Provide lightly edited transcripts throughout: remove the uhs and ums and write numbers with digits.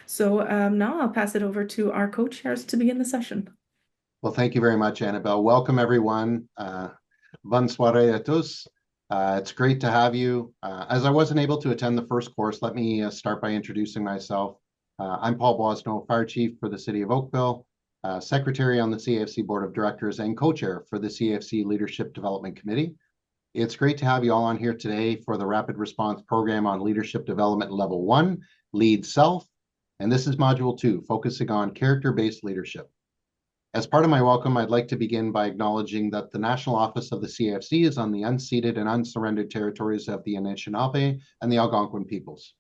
So now I'll pass it over to our co-chairs to begin the session. Well, thank you very much, Annabelle. Welcome, everyone. Bonne soirée à tous. It's great to have you. As I wasn't able to attend the first course, let me start by introducing myself. I'm Paul Boisneau, Fire Chief for the City of Oakville, Secretary on the CAFC Board of Directors, and Co-Chair for the CAFC Leadership Development Committee. It's great to have you all on here today for the Rapid Response Program on Leadership Development Level 1, Lead Self, and this is Module 2, focusing on character-based leadership. As part of my welcome, I'd like to begin by acknowledging that the National Office of the CAFC is on the unceded and unsurrendered territories of the Anishinaabe and the Algonquin peoples.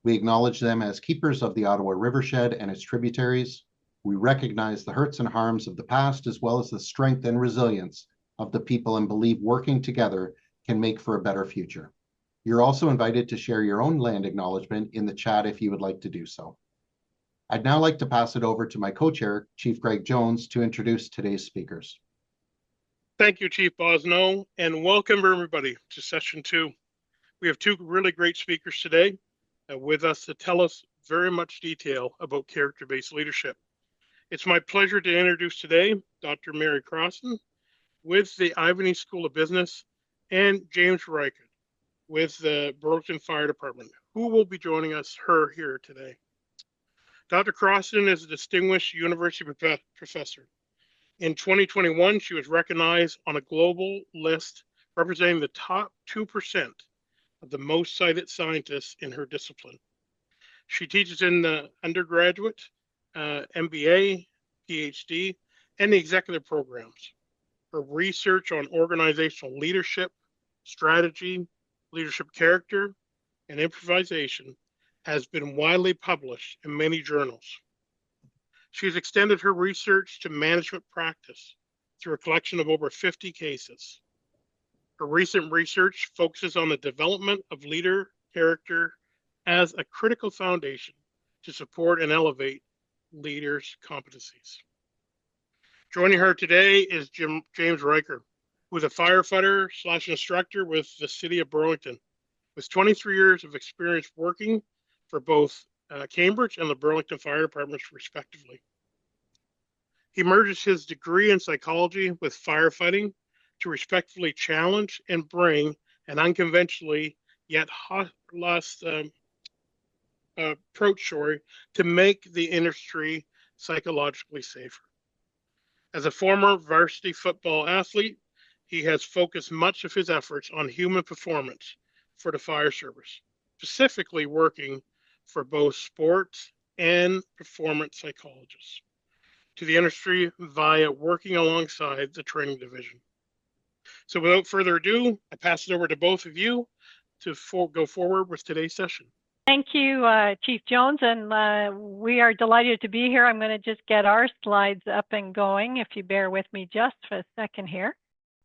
We acknowledge them as keepers of the Ottawa Rivershed and its tributaries. We recognize the hurts and harms of the past, as well as the strength and resilience of the people, and believe working together can make for a better future. You're also invited to share your own land acknowledgement in the chat if you would like to do so. I'd now like to pass it over to my co-chair, Chief Greg Jones, to introduce today's speakers. Thank you, Chief Boisneau, and welcome everybody to session 2. We have 2 really great speakers today with us to tell us very much detail about character-based leadership. It's my pleasure to introduce today Dr. Mary Crossan with the Ivey School of Business and James Rychard with the Burlington Fire Department, who will be joining us here today. Dr. Crossan is a distinguished university professor. In 2021, she was recognized on a global list representing the top 2% of the most cited scientists in her discipline. She teaches in the undergraduate, MBA, PhD, and the executive programs. Her research on organizational leadership, strategy, leadership character, and improvisation has been widely published in many journals. She's extended her research to management practice through a collection of over 50 cases. Her recent research focuses on the development of leader character as a critical foundation to support and elevate leaders' competencies. Joining her today is James Rychard, who is a firefighter / instructor with the City of Burlington, with 23 years of experience working for both Cambridge and the Burlington Fire Departments, respectively. He merges his degree in psychology with firefighting to respectfully challenge and bring an unconventionally yet hot-lost approach to make the industry psychologically safer. As a former varsity football athlete, he has focused much of his efforts on human performance for the fire service, specifically working for both sports and performance psychologists to the industry via working alongside the training division. So without further ado, I pass it over to both of you to go forward with today's session. Thank you, Chief Jones, and we are delighted to be here. I'm going to just get our slides up and going, if you bear with me just for a second here.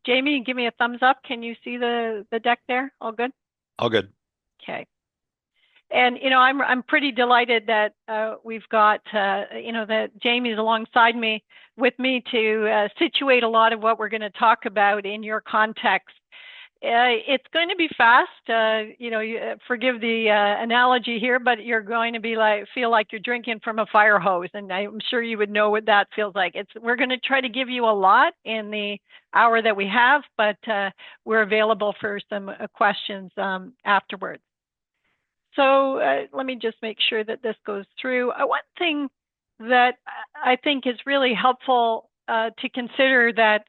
Jamie, give me a thumbs up. Can you see the deck there? All good? All good. Okay. And, you know, I'm pretty delighted that we've got, that Jamie's alongside me with me to situate a lot of what we're going to talk about in your context. It's going to be fast, forgive the analogy here, but you're going to feel like you're drinking from a fire hose, and I'm sure you would know what that feels like. We're going to try to give you a lot in the hour that we have, but we're available for some questions afterwards. So let me just make sure that this goes through. One thing that I think is really helpful to consider that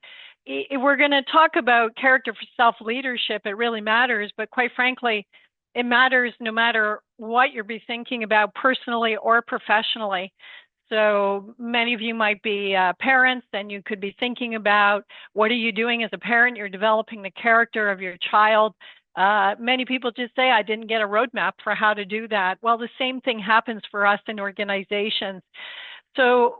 we're going to talk about character for self-leadership. It really matters, but quite frankly, it matters no matter what you're be thinking about personally or professionally. So many of you might be parents, and you could be thinking about what are you doing as a parent? You're developing the character of your child. Many people just say, I didn't get a roadmap for how to do that. Well, the same thing happens for us in organizations. So,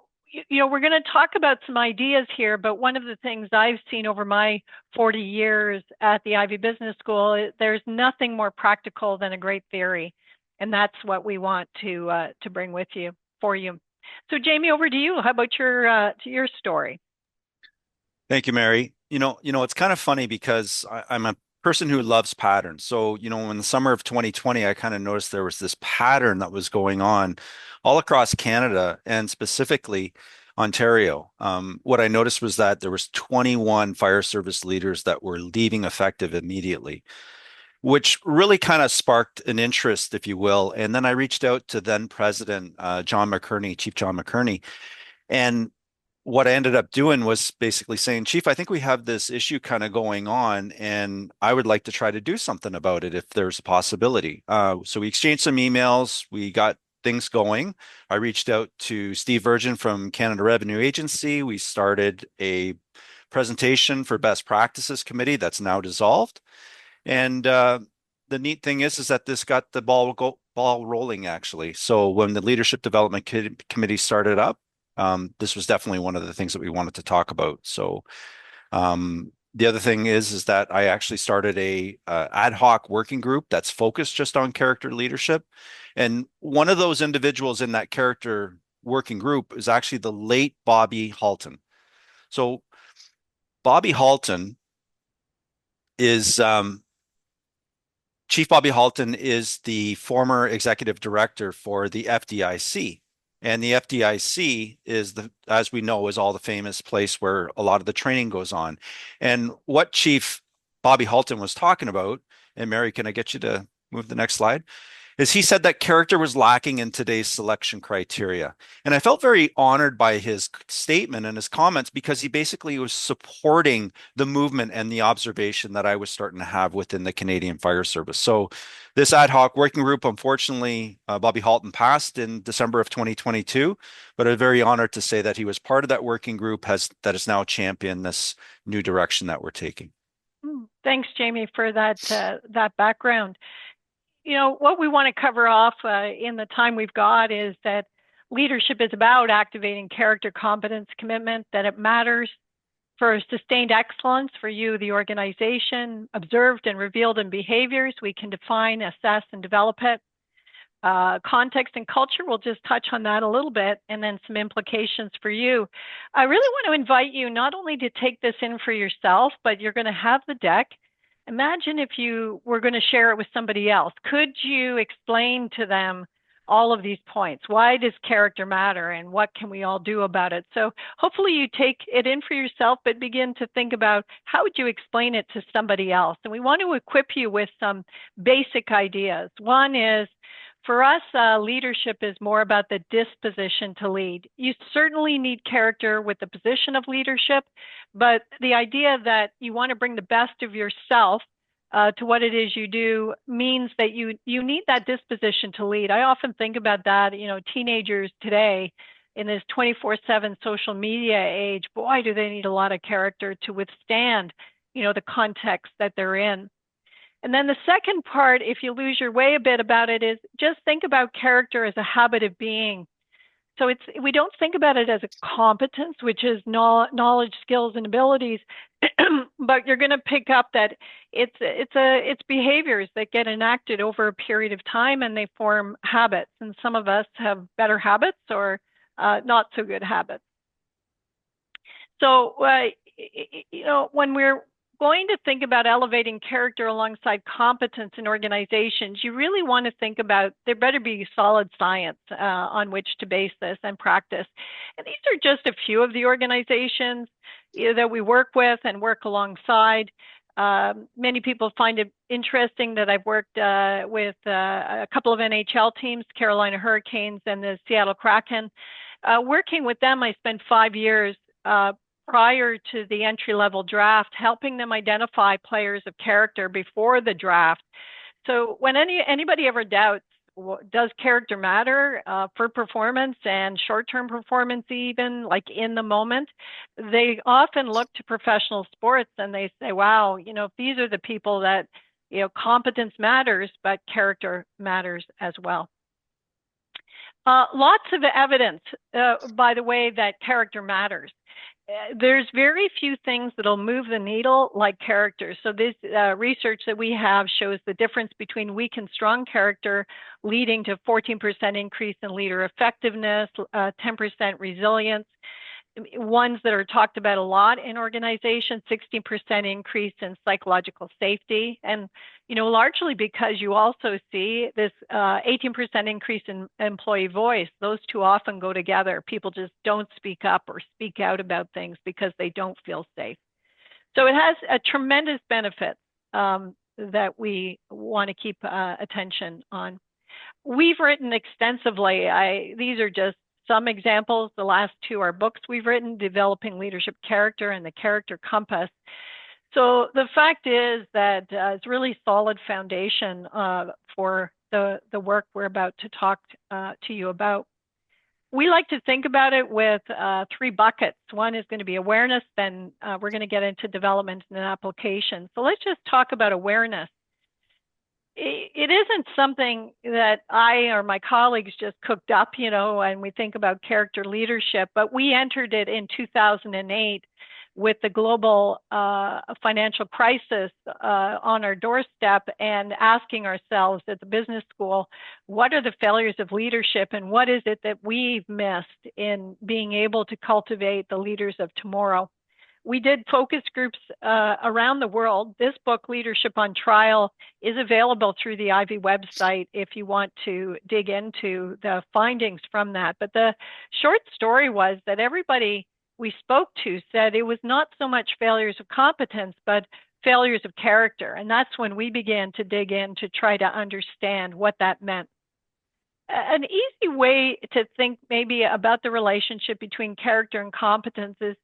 we're going to talk about some ideas here, but one of the things I've seen over my 40 years at the Ivey Business School, there's nothing more practical than a great theory. And that's what we want to bring with you, for you. So Jamie, over to you. How about your story? Thank you, Mary. It's kind of funny because I'm a person who loves patterns. So, in the summer of 2020, I kind of noticed there was this pattern that was going on all across Canada and specifically Ontario. What I noticed was that there was 21 fire service leaders that were leaving effective immediately, which really kind of sparked an interest, if you will. And then I reached out to then President John McCurney, Chief John McCurney, and what I ended up doing was basically saying, Chief, I think we have this issue kind of going on, and I would like to try to do something about it if there's a possibility. So we exchanged some emails. We got things going. I reached out to Steve Virgin from Canada Revenue Agency. We started a presentation for best practices committee that's now dissolved. And the neat thing is that this got the ball rolling, actually. So when the leadership development committee started up, this was definitely one of the things that we wanted to talk about. So the other thing is that I actually started a ad hoc working group that's focused just on character leadership. And one of those individuals in that character working group is actually the late Bobby Halton. So Bobby Halton is Chief Bobby Halton is the former executive director for the FDIC. And the FDIC is, as we know, is all the famous place where a lot of the training goes on. And what Chief Bobby Halton was talking about, and Mary, can I get you to move the next slide? Is he said that character was lacking in today's selection criteria. And I felt very honored by his statement and his comments because he basically was supporting the movement and the observation that I was starting to have within the Canadian Fire Service. So this ad hoc working group, unfortunately, Bobby Halton passed in December of 2022, but I'm very honored to say that he was part of that working group that has now championed this new direction that we're taking. Thanks, Jamie, for that background. What we want to cover off in the time we've got is that leadership is about activating character, competence, commitment, that it matters for sustained excellence for you, the organization, observed and revealed in behaviors. We can define, assess, and develop it. Context and culture, we'll just touch on that a little bit, and then some implications for you. I really want to invite you not only to take this in for yourself, but you're going to have the deck. Imagine if you were going to share it with somebody else. Could you explain to them all of these points? Why does character matter, and what can we all do about it? So hopefully you take it in for yourself, but begin to think about how would you explain it to somebody else? And we want to equip you with some basic ideas. One is, for us, leadership is more about the disposition to lead. You certainly need character with the position of leadership, but the idea that you want to bring the best of yourself to what it is you do means that you need that disposition to lead. I often think about that, teenagers today in this 24/7 social media age, boy, do they need a lot of character to withstand, the context that they're in. And then the second part, if you lose your way a bit about it, is just think about character as a habit of being. So we don't think about it as a competence, which is knowledge, skills, and abilities, but you're going to pick up that it's behaviors that get enacted over a period of time, and they form habits. And some of us have better habits or not so good habits. So when we're going to think about elevating character alongside competence in organizations, you really want to think about there better be solid science on which to base this and practice. And these are just a few of the organizations that we work with and work alongside. Many people find it interesting that I've worked with a couple of NHL teams, Carolina Hurricanes and the Seattle Kraken. Working with them, I spent 5 years prior to the entry-level draft, helping them identify players of character before the draft. So when anybody ever doubts, does character matter for performance and short-term performance, even like in the moment, they often look to professional sports and they say, wow, if these are the people that, competence matters, but character matters as well. Lots of evidence, by the way, that character matters. There's very few things that'll move the needle like character. So this research that we have shows the difference between weak and strong character leading to 14% increase in leader effectiveness, 10% resilience. ones that are talked about a lot in organizations, 16% increase in psychological safety. And, largely because you also see this 18% increase in employee voice. Those two often go together. People just don't speak up or speak out about things because they don't feel safe. So it has a tremendous benefit that we want to keep attention on. We've written extensively. These are just some examples. The last two are books we've written, Developing Leadership Character and The Character Compass. So the fact is that it's really solid foundation for the work we're about to talk to you about. We like to think about it with three buckets. One is going to be awareness, then we're going to get into development and application. So let's just talk about awareness. It isn't something that I or my colleagues just cooked up, and we think about character leadership, but we entered it in 2008 with the global financial crisis on our doorstep and asking ourselves at the business school, what are the failures of leadership and what is it that we've missed in being able to cultivate the leaders of tomorrow? We did focus groups around the world. This book, Leadership on Trial, is available through the Ivey website if you want to dig into the findings from that. But the short story was that everybody we spoke to said it was not so much failures of competence, but failures of character. And that's when we began to dig in to try to understand what that meant. An easy way to think maybe about the relationship between character and competence is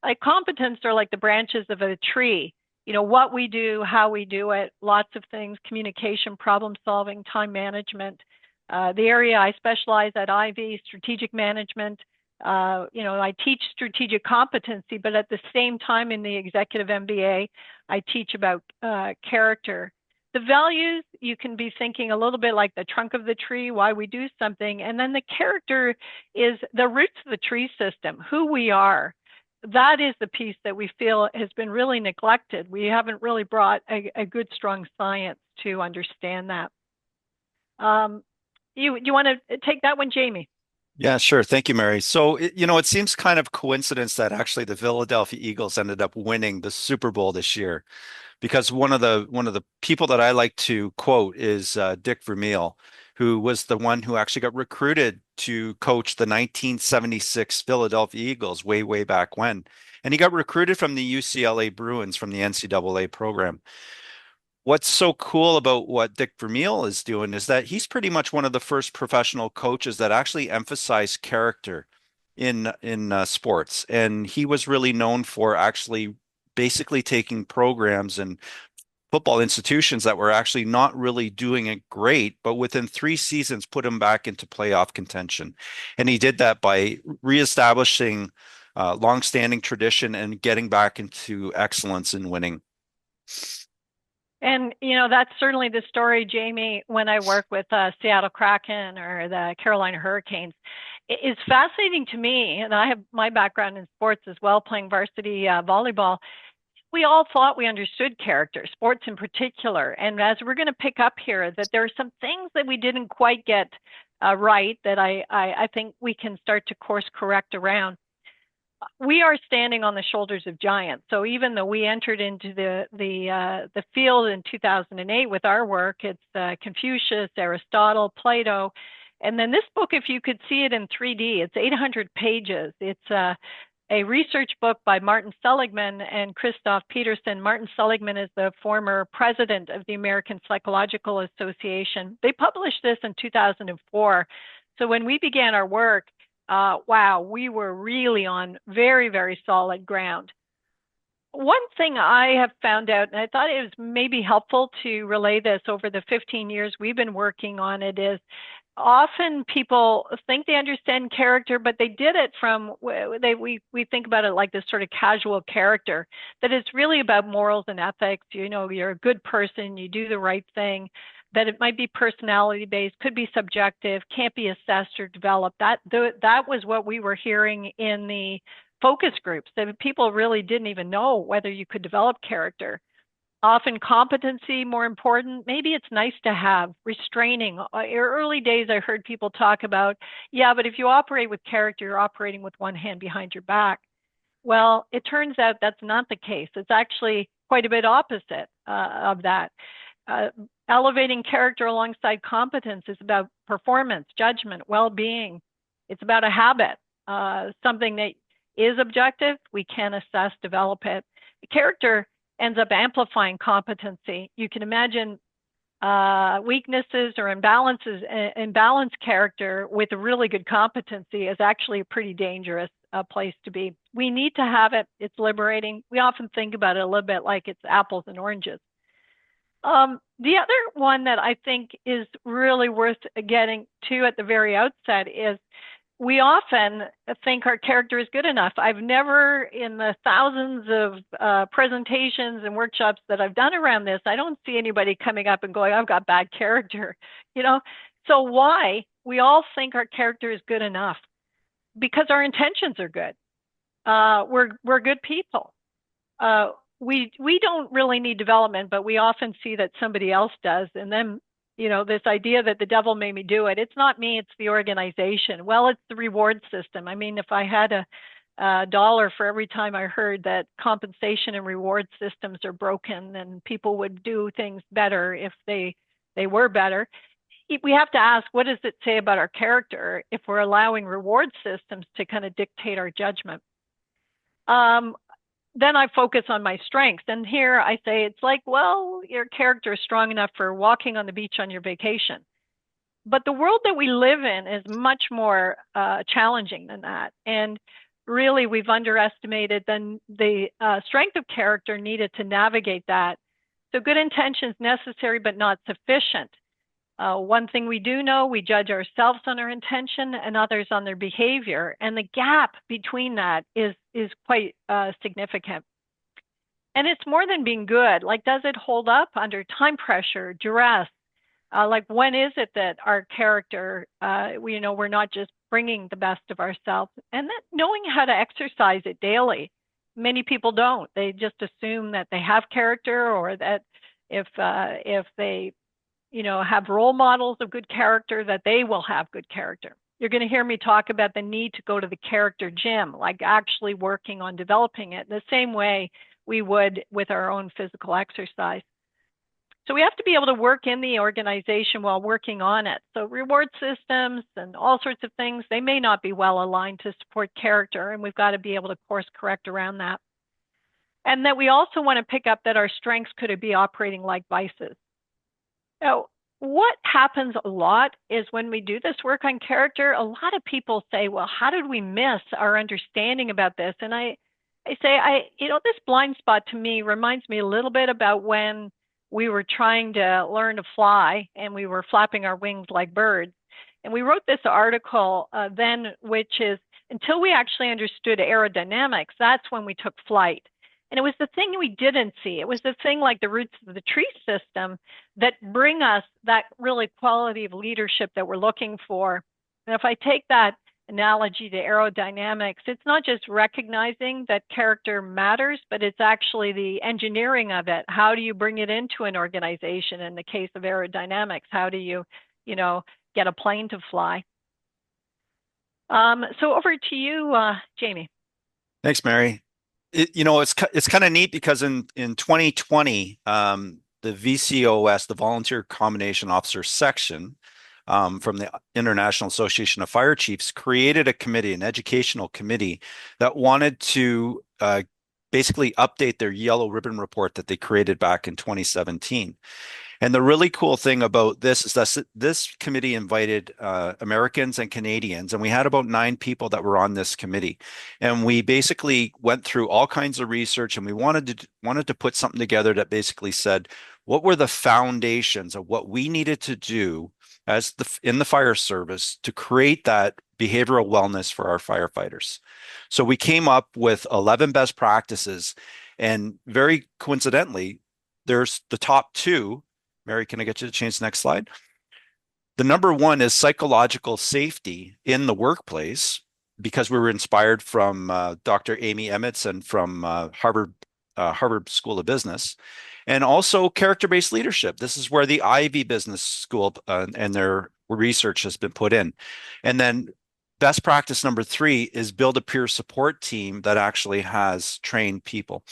like competence are like the branches of a tree. What we do, how we do it, lots of things, communication, problem solving, time management. The area I specialize at Ivey, strategic management. I teach strategic competency, but at the same time in the executive MBA, I teach about character. The values, you can be thinking a little bit like the trunk of the tree, why we do something. And then the character is the roots of the tree system, who we are. That is the piece that we feel has been really neglected. We haven't really brought a good, strong science to understand that. You want to take that one, Jamie? Yeah, sure. Thank you, Mary. So, it seems kind of coincidence that actually the Philadelphia Eagles ended up winning the Super Bowl this year, because one of the people that I like to quote is Dick Vermeil, who was the one who actually got recruited to coach the 1976 Philadelphia Eagles way back when. And he got recruited from the UCLA Bruins from the NCAA program. What's so cool about what Dick Vermeil is doing is that he's pretty much one of the first professional coaches that actually emphasized character in sports. And he was really known for actually basically taking programs and football institutions that were actually not really doing it great, but within 3 seasons put them back into playoff contention. And he did that by reestablishing longstanding tradition and getting back into excellence in winning. And, that's certainly the story, Jamie, when I work with Seattle Kraken or the Carolina Hurricanes. It's fascinating to me, and I have my background in sports as well, playing varsity volleyball. We all thought we understood character, sports in particular. And as we're going to pick up here, that there are some things that we didn't quite get right that I think we can start to course correct around. We are standing on the shoulders of giants. So even though we entered into the field in 2008 with our work, it's Confucius, Aristotle, Plato. And then this book, if you could see it in 3D, it's 800 pages. It's a research book by Martin Seligman and Christoph Peterson. Martin Seligman is the former president of the American Psychological Association. They published this in 2004. So when we began our work, wow, we were really on very, very solid ground. One thing I have found out, and I thought it was maybe helpful to relay this over the 15 years we've been working on it, is often people think they understand character, but they did it from, we think about it like this sort of casual character, that it's really about morals and ethics. You're a good person, you do the right thing, that it might be personality based, could be subjective, can't be assessed or developed. That was what we were hearing in the focus groups, that people really didn't even know whether you could develop character. often competency more important. Maybe it's nice to have restraining. Early days, I heard people talk about, yeah, but if you operate with character, you're operating with one hand behind your back. Well, it turns out that's not the case. It's actually quite a bit opposite of that. Elevating character alongside competence is about performance, judgment, well-being. It's about a habit, something that is objective. We can assess, develop it. Character ends up amplifying competency. You can imagine weaknesses or imbalanced character with a really good competency is actually a pretty dangerous place to be. We need to have it. It's liberating. We often think about it a little bit like it's apples and oranges. The other one that I think is really worth getting to at the very outset is we often think our character is good enough. I've never, in the thousands of presentations and workshops that I've done around this, I don't see anybody coming up and going, I've got bad character, you know? So why? We all think our character is good enough because our intentions are good. We're good people. We don't really need development, but we often see that somebody else does. And then, you know, this idea that the devil made me do it. It's not me, it's the organization. Well, it's the reward system. I mean, if I had a dollar for every time I heard that compensation and reward systems are broken and people would do things better if they were better, we have to ask, what does it say about our character if we're allowing reward systems to kind of dictate our judgment? Then I focus on my strengths. And here I say, it's like, well, your character is strong enough for walking on the beach on your vacation. But the world that we live in is much more challenging than that. And really, we've underestimated the strength of character needed to navigate that. So good intentions necessary, but not sufficient. One thing we do know, we judge ourselves on our intention and others on their behavior. And the gap between that is quite significant. And it's more than being good. Like, does it hold up under time pressure, duress? Like, when is it that our character, we're not just bringing the best of ourselves? And that knowing how to exercise it daily. Many people don't. They just assume that they have character, or that if they have role models of good character, that they will have good character. You're going to hear me talk about the need to go to the character gym, like actually working on developing it the same way we would with our own physical exercise. So we have to be able to work in the organization while working on it. So reward systems and all sorts of things, they may not be well aligned to support character, and we've got to be able to course correct around that. And that we also want to pick up that our strengths could be operating like vices. So what happens a lot is when we do this work on character, a lot of people say, well, how did we miss our understanding about this? And I say, this blind spot to me reminds me a little bit about when we were trying to learn to fly and we were flapping our wings like birds. And we wrote this article then, which is, until we actually understood aerodynamics, that's when we took flight. And it was the thing we didn't see. It was the thing like the roots of the tree system that bring us that really quality of leadership that we're looking for. And if I take that analogy to aerodynamics, it's not just recognizing that character matters, but it's actually the engineering of it. How do you bring it into an organization? In the case of aerodynamics, how do you, get a plane to fly? So over to you, Jamie. Thanks, Mary. It's kind of neat because in 2020, the VCOS, the Volunteer Combination Officer section from the International Association of Fire Chiefs, created a committee, an educational committee, that wanted to basically update their yellow ribbon report that they created back in 2017. And the really cool thing about this is that this committee invited Americans and Canadians, and we had about 9 people that were on this committee. And we basically went through all kinds of research, and we wanted to put something together that basically said, what were the foundations of what we needed to do in the fire service to create that behavioral wellness for our firefighters. So we came up with 11 best practices, and very coincidentally, there's the top 2. Mary, can I get you to change the next slide? The number 1 is psychological safety in the workplace, because we were inspired from Dr. Amy Emmets and from Harvard Harvard School of Business, and also character-based leadership. This is where the Ivey Business School and their research has been put in. And then best practice number 3 is build a peer support team that actually has trained people.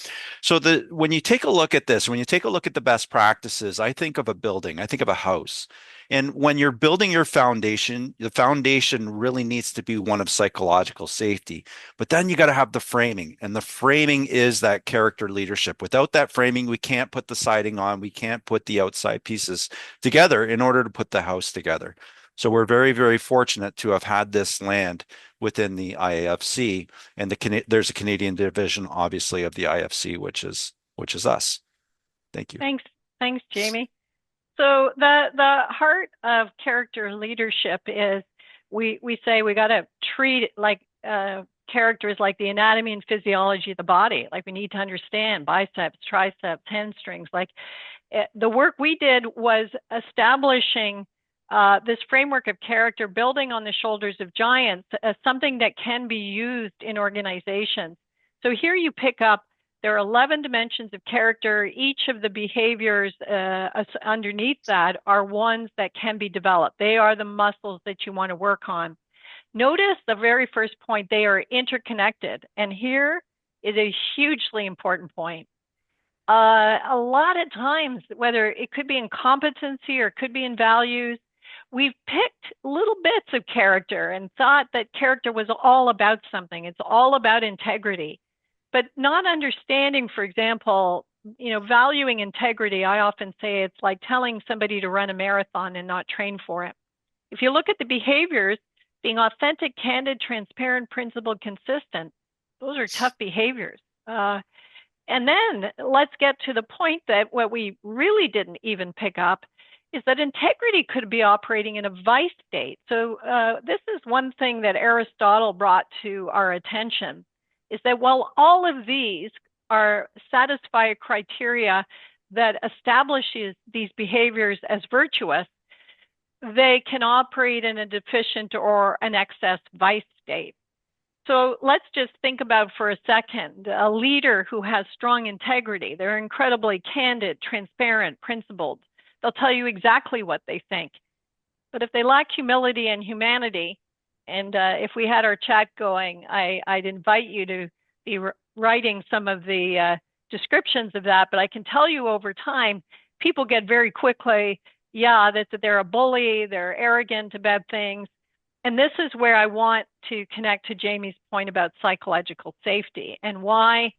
So when you take a look at this, when you take a look at the best practices, I think of a building, I think of a house. And when you're building your foundation, the foundation really needs to be one of psychological safety. But then you got to have the framing, and the framing is that character leadership. Without that framing, we can't put the siding on, we can't put the outside pieces together in order to put the house together. So we're very, very fortunate to have had this land within the IAFC, and there's a Canadian division, obviously, of the IFC, which is us. Thank you. Thanks, Jamie. So the heart of character leadership is we say we got to treat it like characters like the anatomy and physiology of the body. Like we need to understand biceps, triceps, hamstrings. Like the work we did was establishing this framework of character, building on the shoulders of giants, as something that can be used in organizations. So here you pick up, there are 11 dimensions of character. Each of the behaviors underneath that are ones that can be developed. They are the muscles that you want to work on. Notice the very first point, they are interconnected. And here is a hugely important point. A lot of times, whether it could be in competency or it could be in values, we've picked little bits of character and thought that character was all about something. It's all about integrity, but not understanding, for example, valuing integrity. I often say it's like telling somebody to run a marathon and not train for it. If you look at the behaviors, being authentic, candid, transparent, principled, consistent, those are tough behaviors. And then let's get to the point that what we really didn't even pick up is that integrity could be operating in a vice state. So this is one thing that Aristotle brought to our attention, is that while all of these satisfy a criteria that establishes these behaviors as virtuous, they can operate in a deficient or an excess vice state. So let's just think about for a second, a leader who has strong integrity. They're incredibly candid, transparent, principled. They'll tell you exactly what they think. But if they lack humility and humanity, and if we had our chat going, I'd invite you to be writing some of the descriptions of that. But I can tell you over time, people get very quickly, that they're a bully, they're arrogant about things. And this is where I want to connect to Jamie's point about psychological safety and why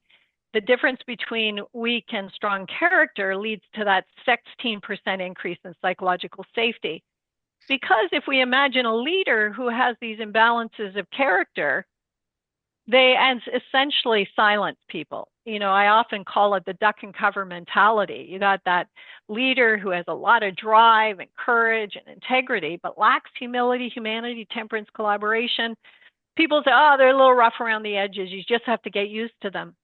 the difference between weak and strong character leads to that 16% increase in psychological safety. Because if we imagine a leader who has these imbalances of character, they essentially silence people. I often call it the duck and cover mentality. You got that leader who has a lot of drive and courage and integrity, but lacks humility, humanity, temperance, collaboration. People say, they're a little rough around the edges. You just have to get used to them.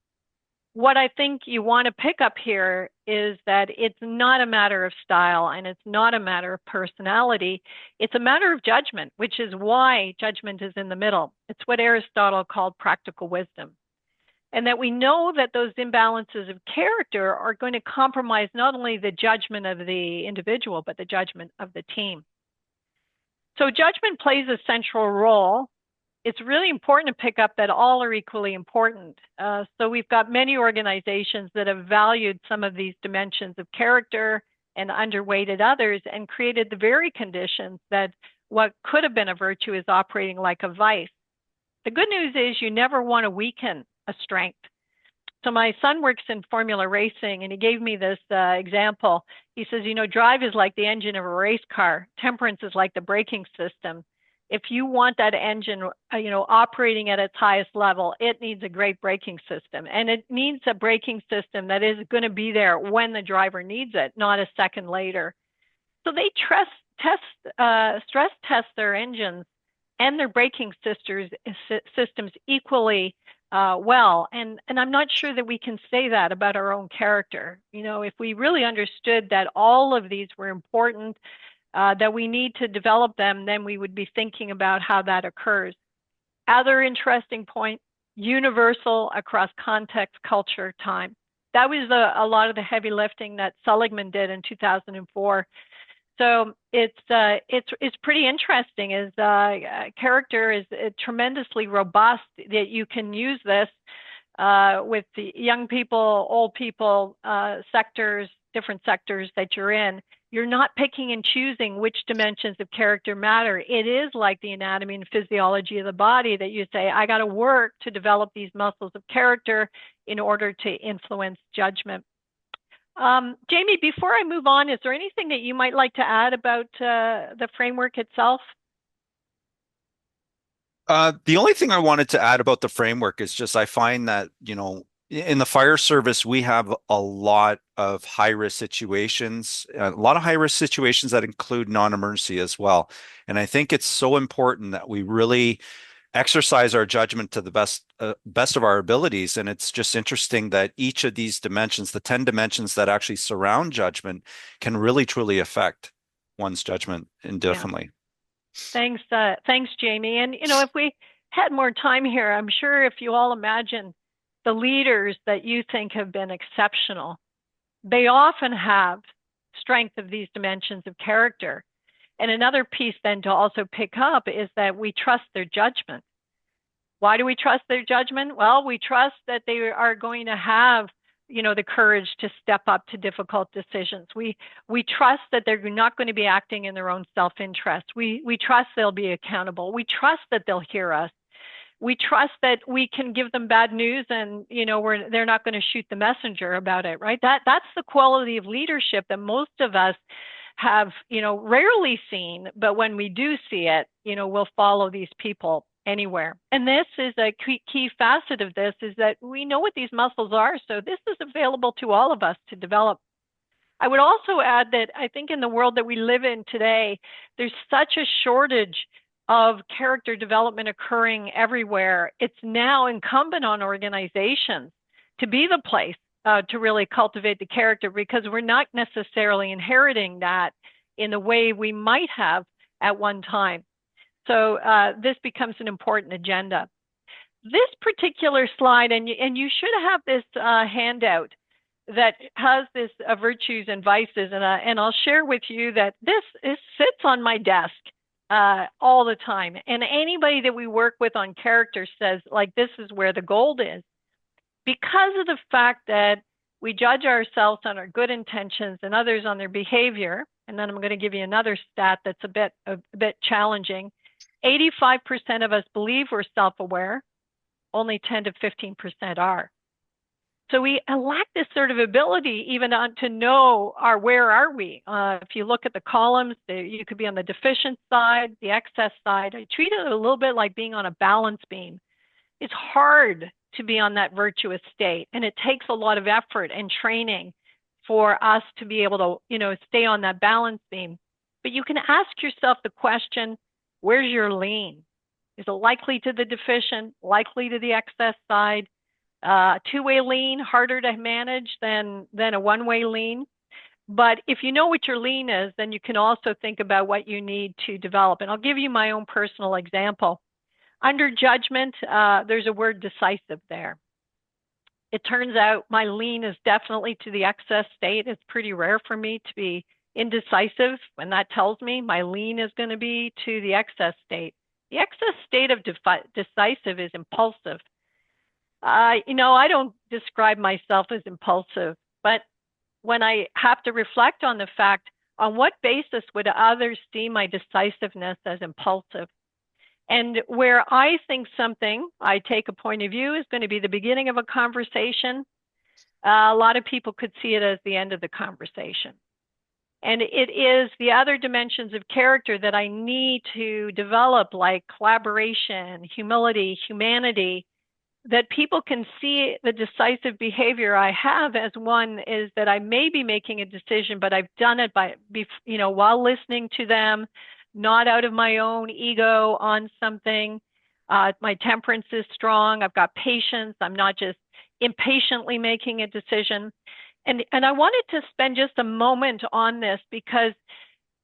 What I think you want to pick up here is that it's not a matter of style and it's not a matter of personality. It's a matter of judgment, which is why judgment is in the middle. It's what Aristotle called practical wisdom. And that we know that those imbalances of character are going to compromise not only the judgment of the individual, but the judgment of the team. So judgment plays a central role. It's really important to pick up that all are equally important. So we've got many organizations that have valued some of these dimensions of character and underweighted others and created the very conditions that what could have been a virtue is operating like a vice. The good news is you never want to weaken a strength. So my son works in formula racing, and he gave me this example. He says, drive is like the engine of a race car. Temperance is like the braking system. If you want that engine, operating at its highest level, it needs a great braking system. And it needs a braking system that is going to be there when the driver needs it, not a second later. So they stress test their engines and their braking systems equally well. And I'm not sure that we can say that about our own character. If we really understood that all of these were important, that we need to develop them, then we would be thinking about how that occurs. Other interesting point, universal across context, culture, time. that was a lot of the heavy lifting that Seligman did in 2004. So it's pretty interesting. Is character is tremendously robust. That you can use this with the young people, old people, sectors, different sectors that you're in. You're not picking and choosing which dimensions of character matter. It is like the anatomy and physiology of the body that you say, I got to work to develop these muscles of character in order to influence judgment. Jamie, before I move on, is there anything that you might like to add about the framework itself? The only thing I wanted to add about the framework is just I find that, in the fire service, we have a lot of high-risk situations, that include non-emergency as well. And I think it's so important that we really exercise our judgment to the best of our abilities. And it's just interesting that each of these dimensions, the 10 dimensions that actually surround judgment, can really truly affect one's judgment indefinitely. Thanks, Jamie. And if we had more time here, I'm sure if you all imagine the leaders that you think have been exceptional, they often have strength of these dimensions of character. And another piece then to also pick up is that we trust their judgment. Why do we trust their judgment? Well, we trust that they are going to have, the courage to step up to difficult decisions. We trust that they're not going to be acting in their own self-interest. We trust they'll be accountable. We trust that they'll hear us. We trust that we can give them bad news and, they're not going to shoot the messenger about it, right? That's the quality of leadership that most of us have, rarely seen, but when we do see it, we'll follow these people anywhere. And this is a key facet of this, is that we know what these muscles are. So this is available to all of us to develop. I would also add that I think in the world that we live in today, there's such a shortage of character development occurring everywhere. It's now incumbent on organizations to be the place to really cultivate the character, because we're not necessarily inheriting that in the way we might have at one time. So this becomes an important agenda. This particular slide, and you should have this handout that has this virtues and vices, and I'll share with you that this sits on my desk all the time. And anybody that we work with on character says, like, this is where the gold is. Because of the fact that we judge ourselves on our good intentions and others on their behavior, and then I'm going to give you another stat that's a bit challenging. 85% of us believe we're self-aware, only 10 to 15% are. So we lack this sort of ability even to know where are we. If you look at the columns, you could be on the deficient side, the excess side. I treat it a little bit like being on a balance beam. It's hard to be on that virtuous state, and it takes a lot of effort and training for us to be able to, stay on that balance beam. But you can ask yourself the question, where's your lean? Is it likely to the deficient, likely to the excess side? Two-way lean, harder to manage than a one-way lean. But if you know what your lean is, then you can also think about what you need to develop. And I'll give you my own personal example. Under judgment, there's a word decisive there. It turns out my lean is definitely to the excess state. It's pretty rare for me to be indecisive, and that tells me my lean is going to be to the excess state. The excess state of decisive is impulsive. I don't describe myself as impulsive, but when I have to reflect on the fact, on what basis would others see my decisiveness as impulsive? And where I think something, I take a point of view, is going to be the beginning of a conversation, a lot of people could see it as the end of the conversation. And it is the other dimensions of character that I need to develop, like collaboration, humility, humanity, that people can see the decisive behavior I have as one is that I may be making a decision, but I've done it while listening to them, not out of my own ego on something. My temperance is strong. I've got patience. I'm not just impatiently making a decision. And I wanted to spend just a moment on this because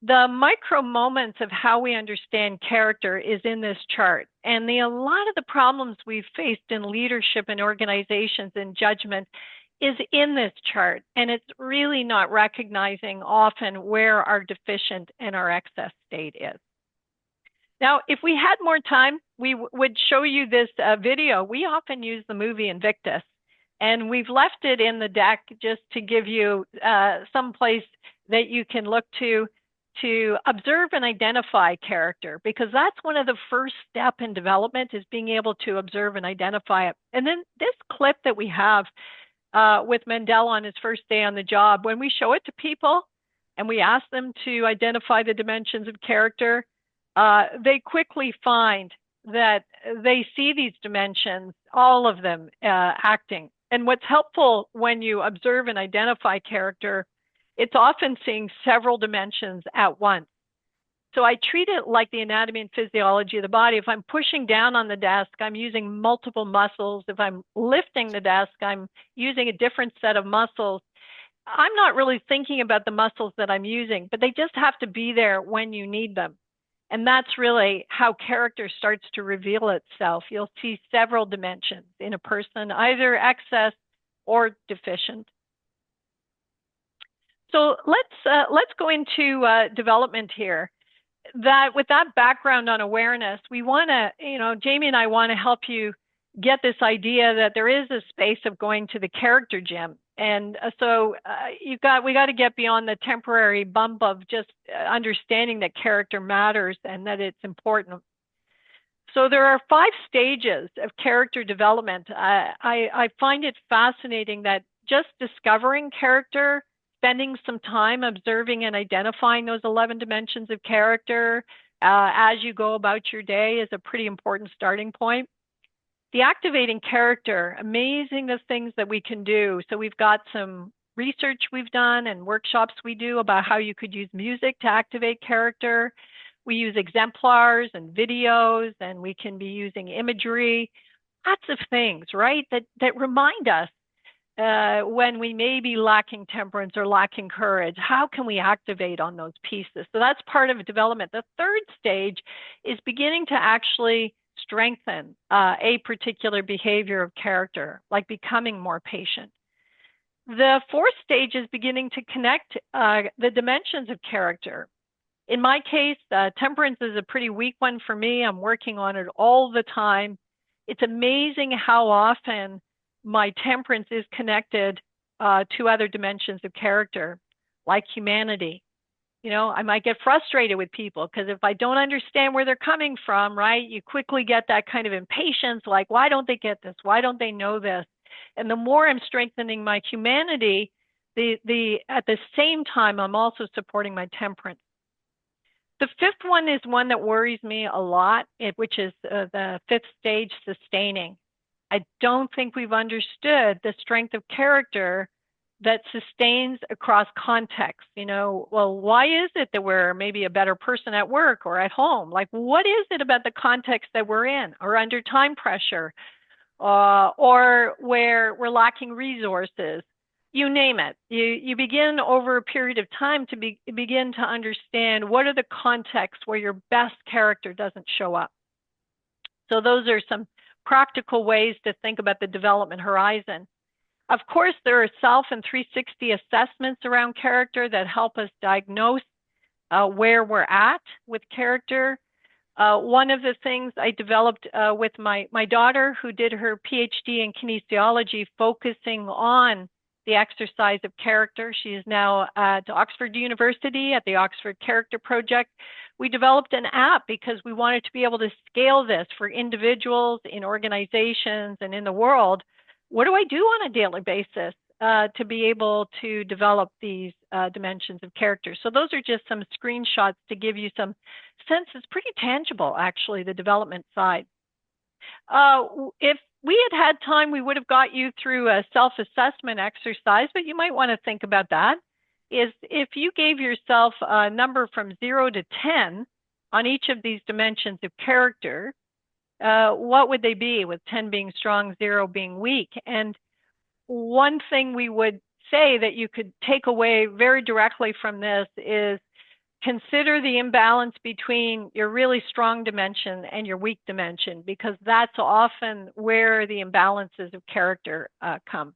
the micro moments of how we understand character is in this chart. And a lot of the problems we've faced in leadership and organizations and judgment is in this chart, and it's really not recognizing often where our deficient and our excess state is. Now, if we had more time, we would show you this video. We often use the movie Invictus, and we've left it in the deck just to give you some place that you can look to observe and identify character, because that's one of the first step in development, is being able to observe and identify it. And then this clip that we have with Mandel on his first day on the job, when we show it to people and we ask them to identify the dimensions of character, they quickly find that they see these dimensions, all of them acting. And what's helpful when you observe and identify character, it's often seeing several dimensions at once. So I treat it like the anatomy and physiology of the body. If I'm pushing down on the desk, I'm using multiple muscles. If I'm lifting the desk, I'm using a different set of muscles. I'm not really thinking about the muscles that I'm using, but they just have to be there when you need them. And that's really how character starts to reveal itself. You'll see several dimensions in a person, either excess or deficient. So let's go into development here. With that background on awareness, we want to, Jamie and I want to help you get this idea that there is a space of going to the character gym. And so we got to get beyond the temporary bump of just understanding that character matters and that it's important. So there are 5 stages of character development. I find it fascinating that just discovering character, spending some time observing and identifying those 11 dimensions of character as you go about your day is a pretty important starting point. The activating character, amazing the things that we can do. So we've got some research we've done and workshops we do about how you could use music to activate character. We use exemplars and videos, and we can be using imagery, lots of things, right? That remind us when we may be lacking temperance or lacking courage. How can we activate on those pieces? So that's part of development. The third stage is beginning to actually strengthen a particular behavior of character, like becoming more patient. The fourth stage is beginning to connect the dimensions of character. In my case, temperance is a pretty weak one for me. I'm working on it all the time. It's amazing how often my temperance is connected to other dimensions of character, like humanity. I might get frustrated with people because if I don't understand where they're coming from, right, you quickly get that kind of impatience, like, why don't they get this? Why don't they know this? And the more I'm strengthening my humanity, at the same time, I'm also supporting my temperance. The fifth one is one that worries me a lot, which is the fifth stage, sustaining. I don't think we've understood the strength of character that sustains across context. Well, why is it that we're maybe a better person at work or at home? Like, what is it about the context that we're in, or under time pressure, or where we're lacking resources? You name it. You begin over a period of time to begin to understand what are the contexts where your best character doesn't show up. So those are some practical ways to think about the development horizon. Of course, there are self and 360 assessments around character that help us diagnose where we're at with character. One of the things I developed with my daughter, who did her PhD in kinesiology, focusing on the exercise of character. She is now at Oxford University at the Oxford Character Project. We developed an app because we wanted to be able to scale this for individuals, in organizations, and in the world. What do I do on a daily basis to be able to develop these dimensions of character? So those are just some screenshots to give you some sense. It's pretty tangible, actually, the development side. If we had time, we would have got you through a self-assessment exercise, but you might want to think about that. Is if you gave yourself a number from 0 to 10 on each of these dimensions of character, what would they be, with 10 being strong, 0 being weak? And one thing we would say that you could take away very directly from this is consider the imbalance between your really strong dimension and your weak dimension, because that's often where the imbalances of character come.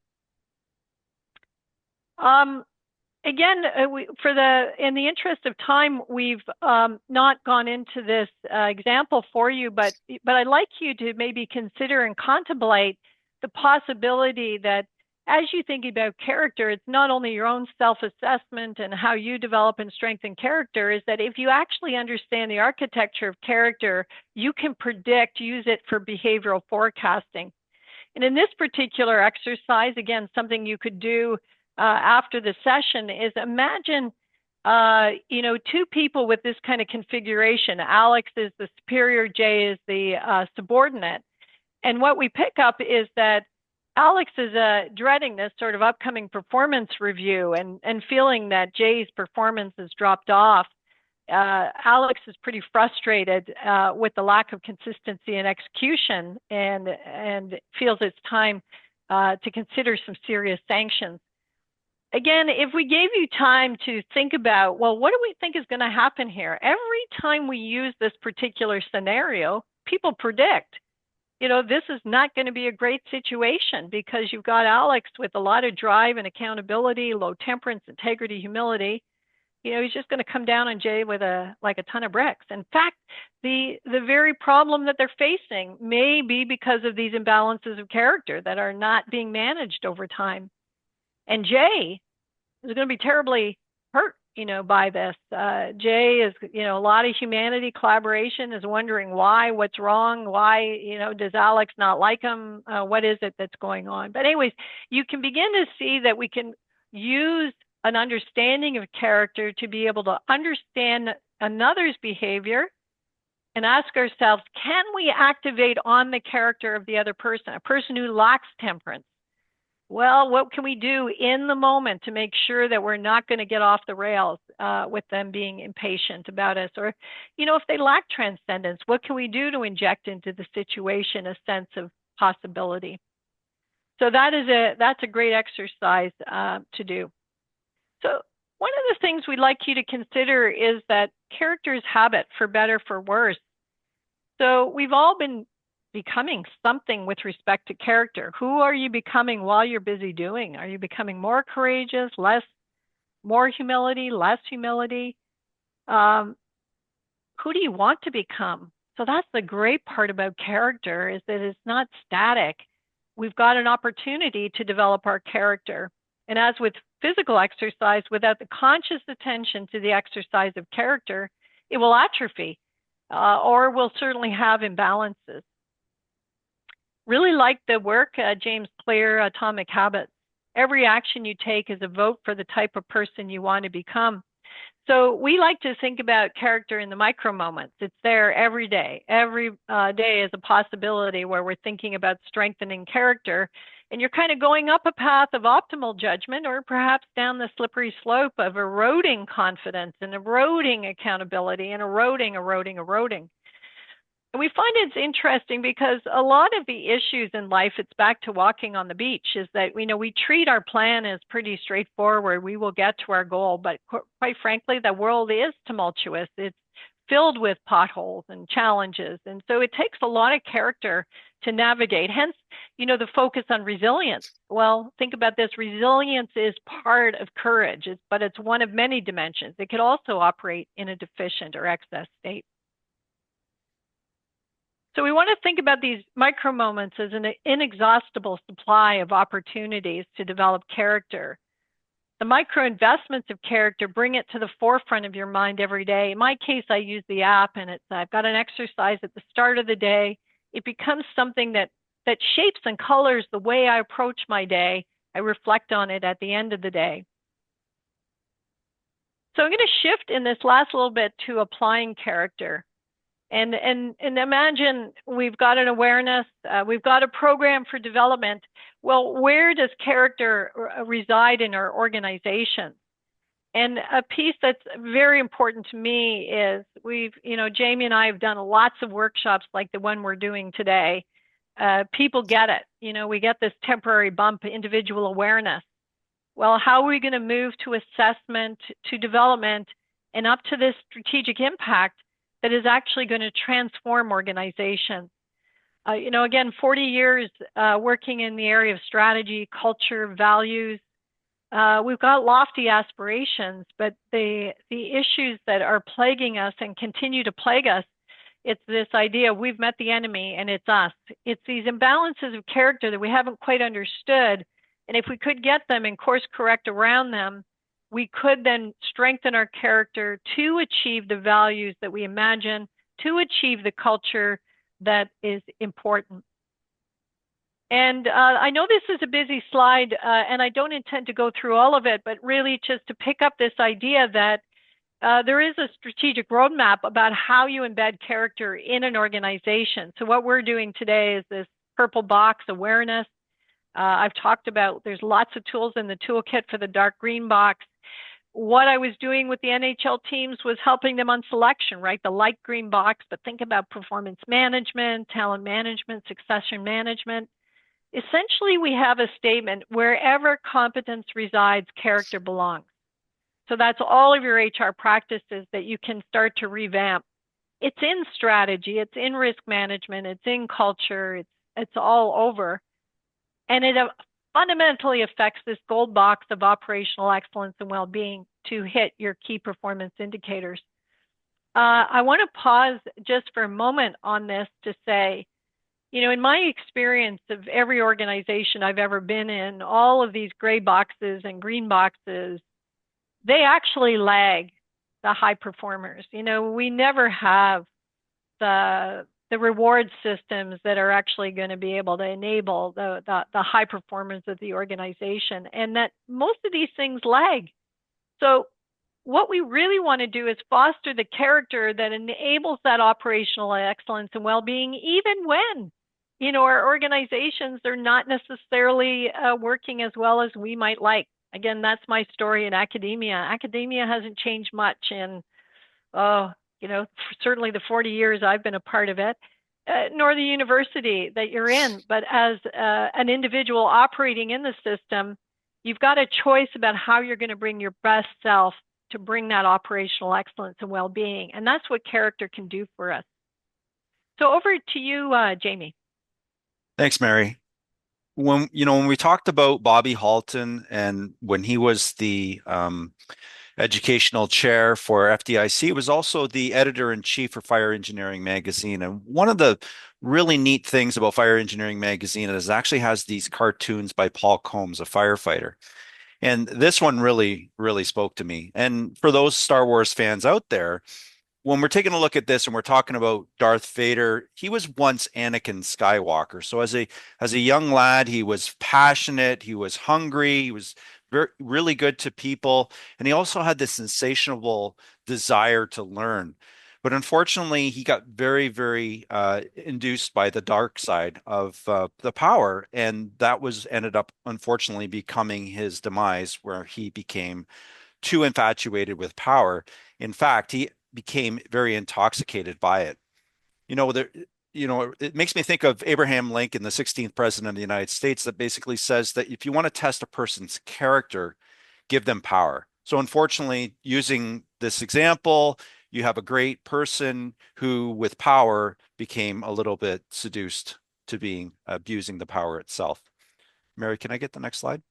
Again, in the interest of time, we've not gone into this example for you, but I'd like you to maybe consider and contemplate the possibility that as you think about character, it's not only your own self-assessment and how you develop and strengthen character, is that if you actually understand the architecture of character, you can predict, use it for behavioral forecasting. And in this particular exercise, again, something you could do after the session is imagine, two people with this kind of configuration. Alex is the superior, Jay is the subordinate. And what we pick up is that Alex is dreading this sort of upcoming performance review and feeling that Jay's performance has dropped off. Alex is pretty frustrated with the lack of consistency and execution and feels it's time to consider some serious sanctions. Again, if we gave you time to think about, well, what do we think is going to happen here? Every time we use this particular scenario, people predict, this is not going to be a great situation because you've got Alex with a lot of drive and accountability, low temperance, integrity, humility. He's just going to come down on Jay with a ton of bricks. In fact, the very problem that they're facing may be because of these imbalances of character that are not being managed over time. And Jay is going to be terribly hurt, by this. Jay is, a lot of humanity, collaboration, is wondering why, what's wrong, why, does Alex not like him? What is it that's going on? But anyways, you can begin to see that we can use an understanding of character to be able to understand another's behavior and ask ourselves, can we activate on the character of the other person, a person who lacks temperance? Well, what can we do in the moment to make sure that we're not going to get off the rails with them being impatient about us? Or, if they lack transcendence, what can we do to inject into the situation a sense of possibility? So that's a great exercise to do. So one of the things we'd like you to consider is that character is habit, for better, for worse. So we've all been becoming something with respect to character. Who are you becoming while you're busy doing? Are you becoming more courageous, more humility, less humility? Who do you want to become? So that's the great part about character, is that it's not static. We've got an opportunity to develop our character. And as with physical exercise, without the conscious attention to the exercise of character, it will atrophy or will certainly have imbalances. Really like the work, James Clear, Atomic Habits. Every action you take is a vote for the type of person you want to become. So we like to think about character in the micro moments. It's there every day. Every day is a possibility where we're thinking about strengthening character. And you're kind of going up a path of optimal judgment, or perhaps down the slippery slope of eroding confidence and eroding accountability and eroding. And we find it's interesting because a lot of the issues in life, it's back to walking on the beach, is that we treat our plan as pretty straightforward. We will get to our goal, but quite frankly, the world is tumultuous. It's filled with potholes and challenges. And so it takes a lot of character to navigate. Hence, the focus on resilience. Well, think about this. Resilience is part of courage, but it's one of many dimensions. It could also operate in a deficient or excess state. So we want to think about these micro moments as an inexhaustible supply of opportunities to develop character. The micro investments of character, bring it to the forefront of your mind every day. In my case, I use the app, and I've got an exercise at the start of the day. It becomes something that shapes and colors the way I approach my day. I reflect on it at the end of the day. So I'm going to shift in this last little bit to applying character. And imagine we've got an awareness, we've got a program for development. Well, where does character reside in our organization? And a piece that's very important to me is Jamie and I have done lots of workshops like the one we're doing today. People get it. We get this temporary bump, individual awareness. Well, how are we going to move to assessment, to development, and up to this strategic impact that is actually going to transform organizations? Again, 40 years working in the area of strategy, culture, values. We've got lofty aspirations, but the issues that are plaguing us and continue to plague us, it's this idea we've met the enemy and it's us. It's these imbalances of character that we haven't quite understood. And if we could get them and course correct around them, we could then strengthen our character to achieve the values that we imagine, to achieve the culture that is important. And I know this is a busy slide, and I don't intend to go through all of it, but really just to pick up this idea that there is a strategic roadmap about how you embed character in an organization. So what we're doing today is this purple box awareness. I've talked about there's lots of tools in the toolkit for the dark green box. What I was doing with the NHL teams was helping them on selection, right? The light green box, but think about performance management, talent management, succession management. Essentially, we have a statement, wherever competence resides, character belongs. So that's all of your HR practices that you can start to revamp. It's in strategy, it's in risk management, it's in culture, it's all over. And it fundamentally affects this gold box of operational excellence and well-being to hit your key performance indicators. I want to pause just for a moment on this to say, you know, in my experience of every organization I've ever been in, all of these gray boxes and green boxes, they actually lag the high performers. You know, we never have the reward systems that are actually going to be able to enable the high performance of the organization, and that most of these things lag. So what we really want to do is foster the character that enables that operational excellence and well-being, even when, you know, our organizations are not necessarily working as well as we might like. Again, that's my story in academia. Academia hasn't changed much in, you know, certainly the 40 years I've been a part of it, nor the university that you're in. But as an individual operating in the system, you've got a choice about how you're going to bring your best self to bring that operational excellence and well-being. And that's what character can do for us. So over to you, Jamie. Thanks, Mary. When we talked about Bobby Halton and when he was the educational chair for FDIC, he was also the editor-in-chief for Fire Engineering Magazine. And one of the really neat things about Fire Engineering Magazine is it actually has these cartoons by Paul Combs, a firefighter. And this one really, really spoke to me. And for those Star Wars fans out there, when we're taking a look at this and we're talking about Darth Vader, he was once Anakin Skywalker. So as a young lad, he was passionate, he was hungry, he was really good to people, and he also had this insatiable desire to learn. But unfortunately, he got very, very induced by the dark side of the power, and that ended up unfortunately becoming his demise, where he became too infatuated with power. In fact, he became very intoxicated by it. It makes me think of Abraham Lincoln, the 16th president of the United States, that basically says that if you want to test a person's character, give them power. So unfortunately, using this example, you have a great person who, with power, became a little bit seduced to abusing the power itself. Mary, can I get the next slide?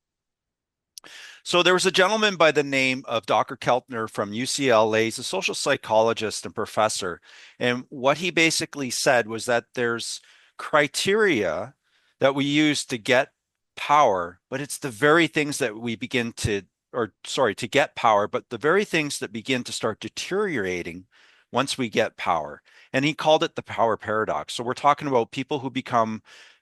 So there was a gentleman by the name of Dr. Keltner from UCLA. He's a social psychologist and professor. And what he basically said was that there's criteria that we use to get power, but it's the very things that we begin to get power, but the very things that begin to start deteriorating once we get power. And he called it the power paradox. So we're talking about people who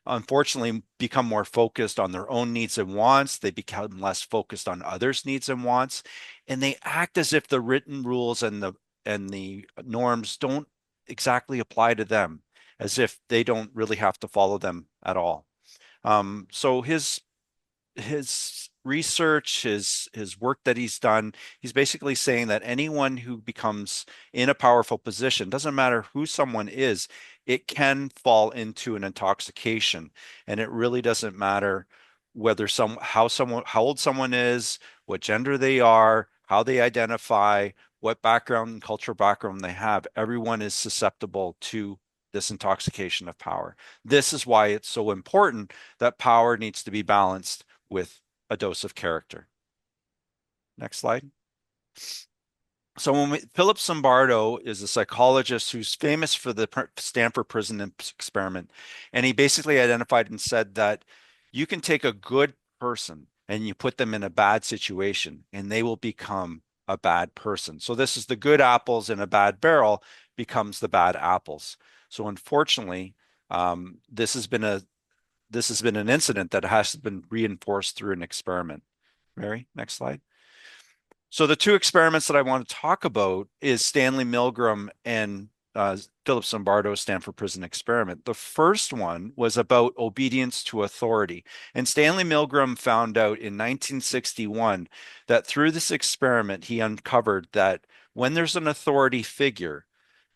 unfortunately become more focused on their own needs and wants. They become less focused on others' needs and wants, and they act as if the written rules and the norms don't exactly apply to them, as if they don't really have to follow them at all. So his research, his work that he's done, he's basically saying that anyone who becomes in a powerful position, doesn't matter who someone is, it can fall into an intoxication. And it really doesn't matter how old someone is, what gender they are, how they identify, what background and cultural background they have. Everyone is susceptible to this intoxication of power. This is why it's so important that power needs to be balanced with a dose of character. Next slide. So Philip Zimbardo is a psychologist who's famous for the Stanford prison experiment. And he basically identified and said that you can take a good person and you put them in a bad situation and they will become a bad person. So this is the good apples in a bad barrel becomes the bad apples. So unfortunately, this has been an incident that has been reinforced through an experiment. Mary, next slide. So the two experiments that I want to talk about is Stanley Milgram and Philip Zimbardo's Stanford Prison experiment. The first one was about obedience to authority. And Stanley Milgram found out in 1961 that through this experiment, he uncovered that when there's an authority figure,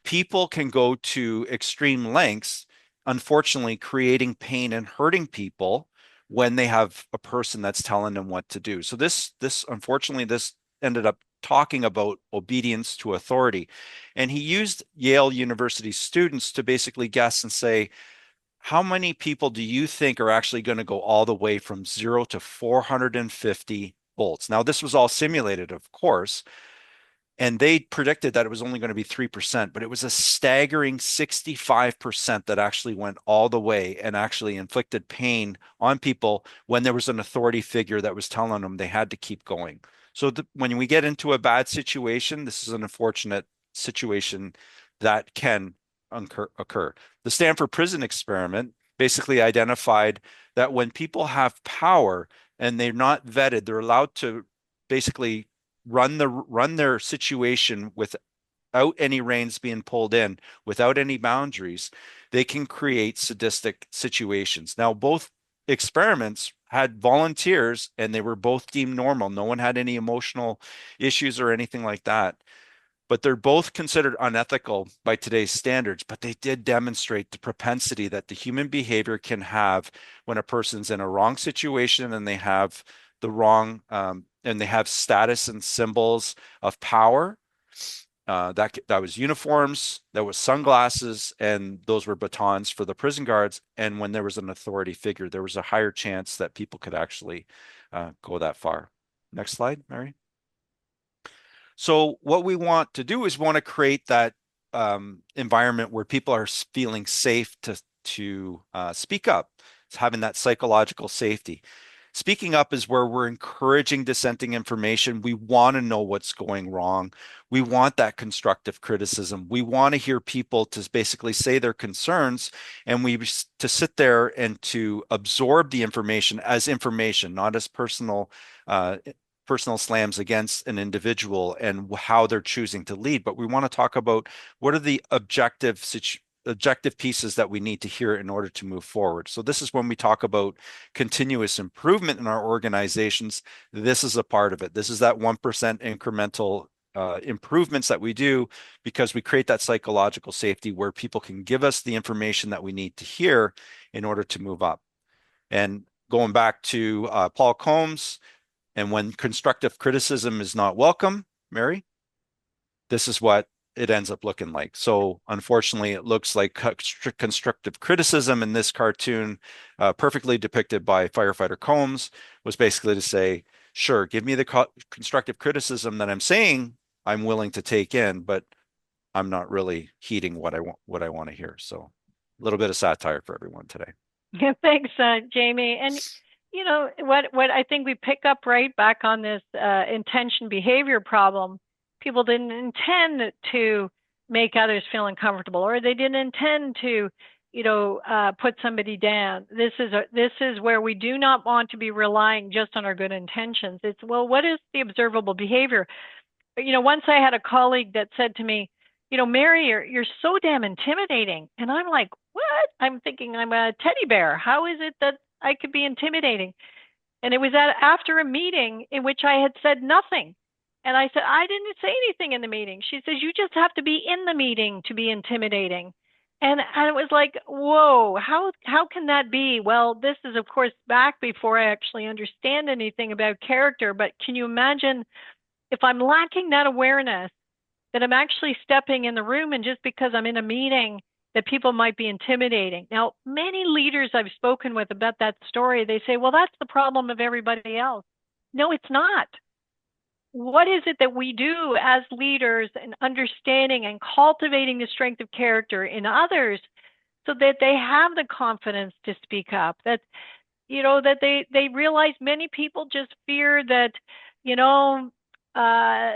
people can go to extreme lengths, unfortunately, creating pain and hurting people when they have a person that's telling them what to do. So unfortunately, this ended up talking about obedience to authority. And he used Yale University students to basically guess and say, how many people do you think are actually going to go all the way from 0 to 450 volts? Now, this was all simulated, of course, and they predicted that it was only going to be 3%, but it was a staggering 65% that actually went all the way and actually inflicted pain on people when there was an authority figure that was telling them they had to keep going. So when we get into a bad situation, this is an unfortunate situation that can occur. The Stanford Prison experiment basically identified that when people have power and they're not vetted, they're allowed to basically run their situation without any reins being pulled in, without any boundaries, they can create sadistic situations. Now, both experiments had volunteers and they were both deemed normal. No one had any emotional issues or anything like that. But they're both considered unethical by today's standards, but they did demonstrate the propensity that the human behavior can have when a person's in a wrong situation and they have the wrong and they have status and symbols of power. That was uniforms, that was sunglasses, and those were batons for the prison guards. And when there was an authority figure, there was a higher chance that people could actually go that far. Next slide, Mary. So what we want to do is we want to create that environment where people are feeling safe to speak up. It's having that psychological safety. Speaking up is where we're encouraging dissenting information. We want to know what's going wrong. We want that constructive criticism. We want to hear people to basically say their concerns and to sit there and to absorb the information as information, not as personal slams against an individual and how they're choosing to lead. But we want to talk about what are the objective pieces that we need to hear in order to move forward. So this is when we talk about continuous improvement in our organizations. This is a part of it. This is that 1% incremental improvements that we do because we create that psychological safety where people can give us the information that we need to hear in order to move up. And going back to Paul Combs, and when constructive criticism is not welcome, Mary, this is what it ends up looking like. So unfortunately, it looks like constructive criticism in this cartoon, perfectly depicted by firefighter Combs, was basically to say, sure, give me the constructive criticism that I'm saying I'm willing to take in, but I'm not really heeding what I want to hear. So a little bit of satire for everyone today. Yeah, thanks, Jamie. And you know what I think we pick up right back on this intention behavior problem. People didn't intend to make others feel uncomfortable, or they didn't intend to, put somebody down. This is where we do not want to be relying just on our good intentions. It's, well, what is the observable behavior? Once I had a colleague that said to me, Mary, you're so damn intimidating. And I'm like, what? I'm thinking I'm a teddy bear. How is it that I could be intimidating? And it was after a meeting in which I had said nothing. And I said, I didn't say anything in the meeting. She says, you just have to be in the meeting to be intimidating. And it was like, whoa, how can that be? Well, this is, of course, back before I actually understand anything about character. But can you imagine if I'm lacking that awareness that I'm actually stepping in the room and just because I'm in a meeting that people might be intimidating? Now, many leaders I've spoken with about that story, they say, well, that's the problem of everybody else. No, it's not. what is it that we do as leaders in understanding and cultivating the strength of character in others so that they have the confidence to speak up, that, that they realize many people just fear that,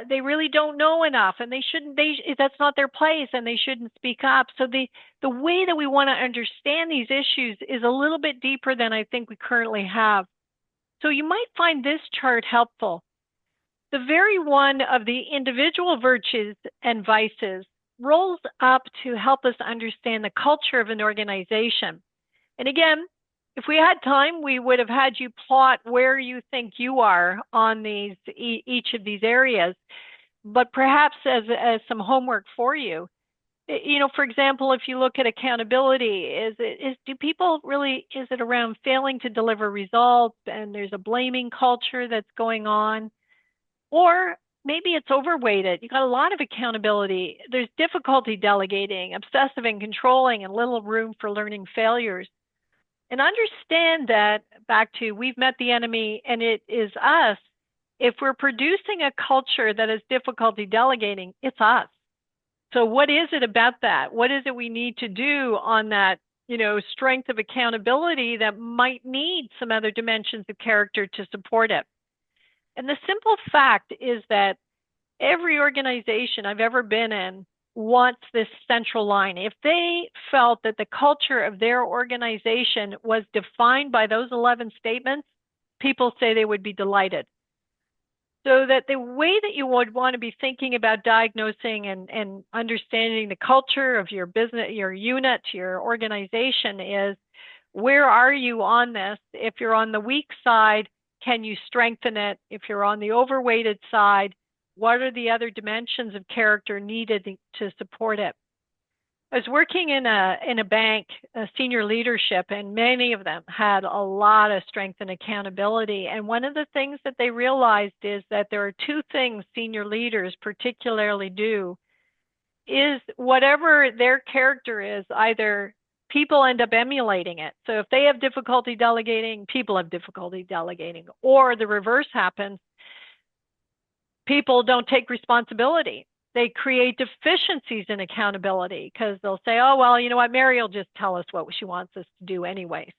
they really don't know enough and that's not their place and they shouldn't speak up. So the way that we want to understand these issues is a little bit deeper than I think we currently have. So you might find this chart helpful. The very one of the individual virtues and vices rolls up to help us understand the culture of an organization. And again, if we had time, we would have had you plot where you think you are on each of these areas. But perhaps as some homework for you, for example, if you look at accountability, is it around failing to deliver results and there's a blaming culture that's going on? Or maybe it's overweighted. You got a lot of accountability. There's difficulty delegating, obsessive and controlling, and little room for learning failures. And understand that, back to, we've met the enemy and it is us. If we're producing a culture that has difficulty delegating, it's us. So what is it about that? What is it we need to do on that, strength of accountability that might need some other dimensions of character to support it? And the simple fact is that every organization I've ever been in wants this central line. If they felt that the culture of their organization was defined by those 11 statements, people say they would be delighted. So that the way that you would want to be thinking about diagnosing and understanding the culture of your business, your unit, your organization is, where are you on this? If you're on the weak side, can you strengthen it? If you're on the overweighted side, what are the other dimensions of character needed to support it? I was working in a bank, senior leadership, and many of them had a lot of strength and accountability. And one of the things that they realized is that there are two things senior leaders particularly do, is whatever their character is, either people end up emulating it. So if they have difficulty delegating, people have difficulty delegating, or the reverse happens. People don't take responsibility. They create deficiencies in accountability because they'll say, oh, well, you know what, Mary will just tell us what she wants us to do anyways.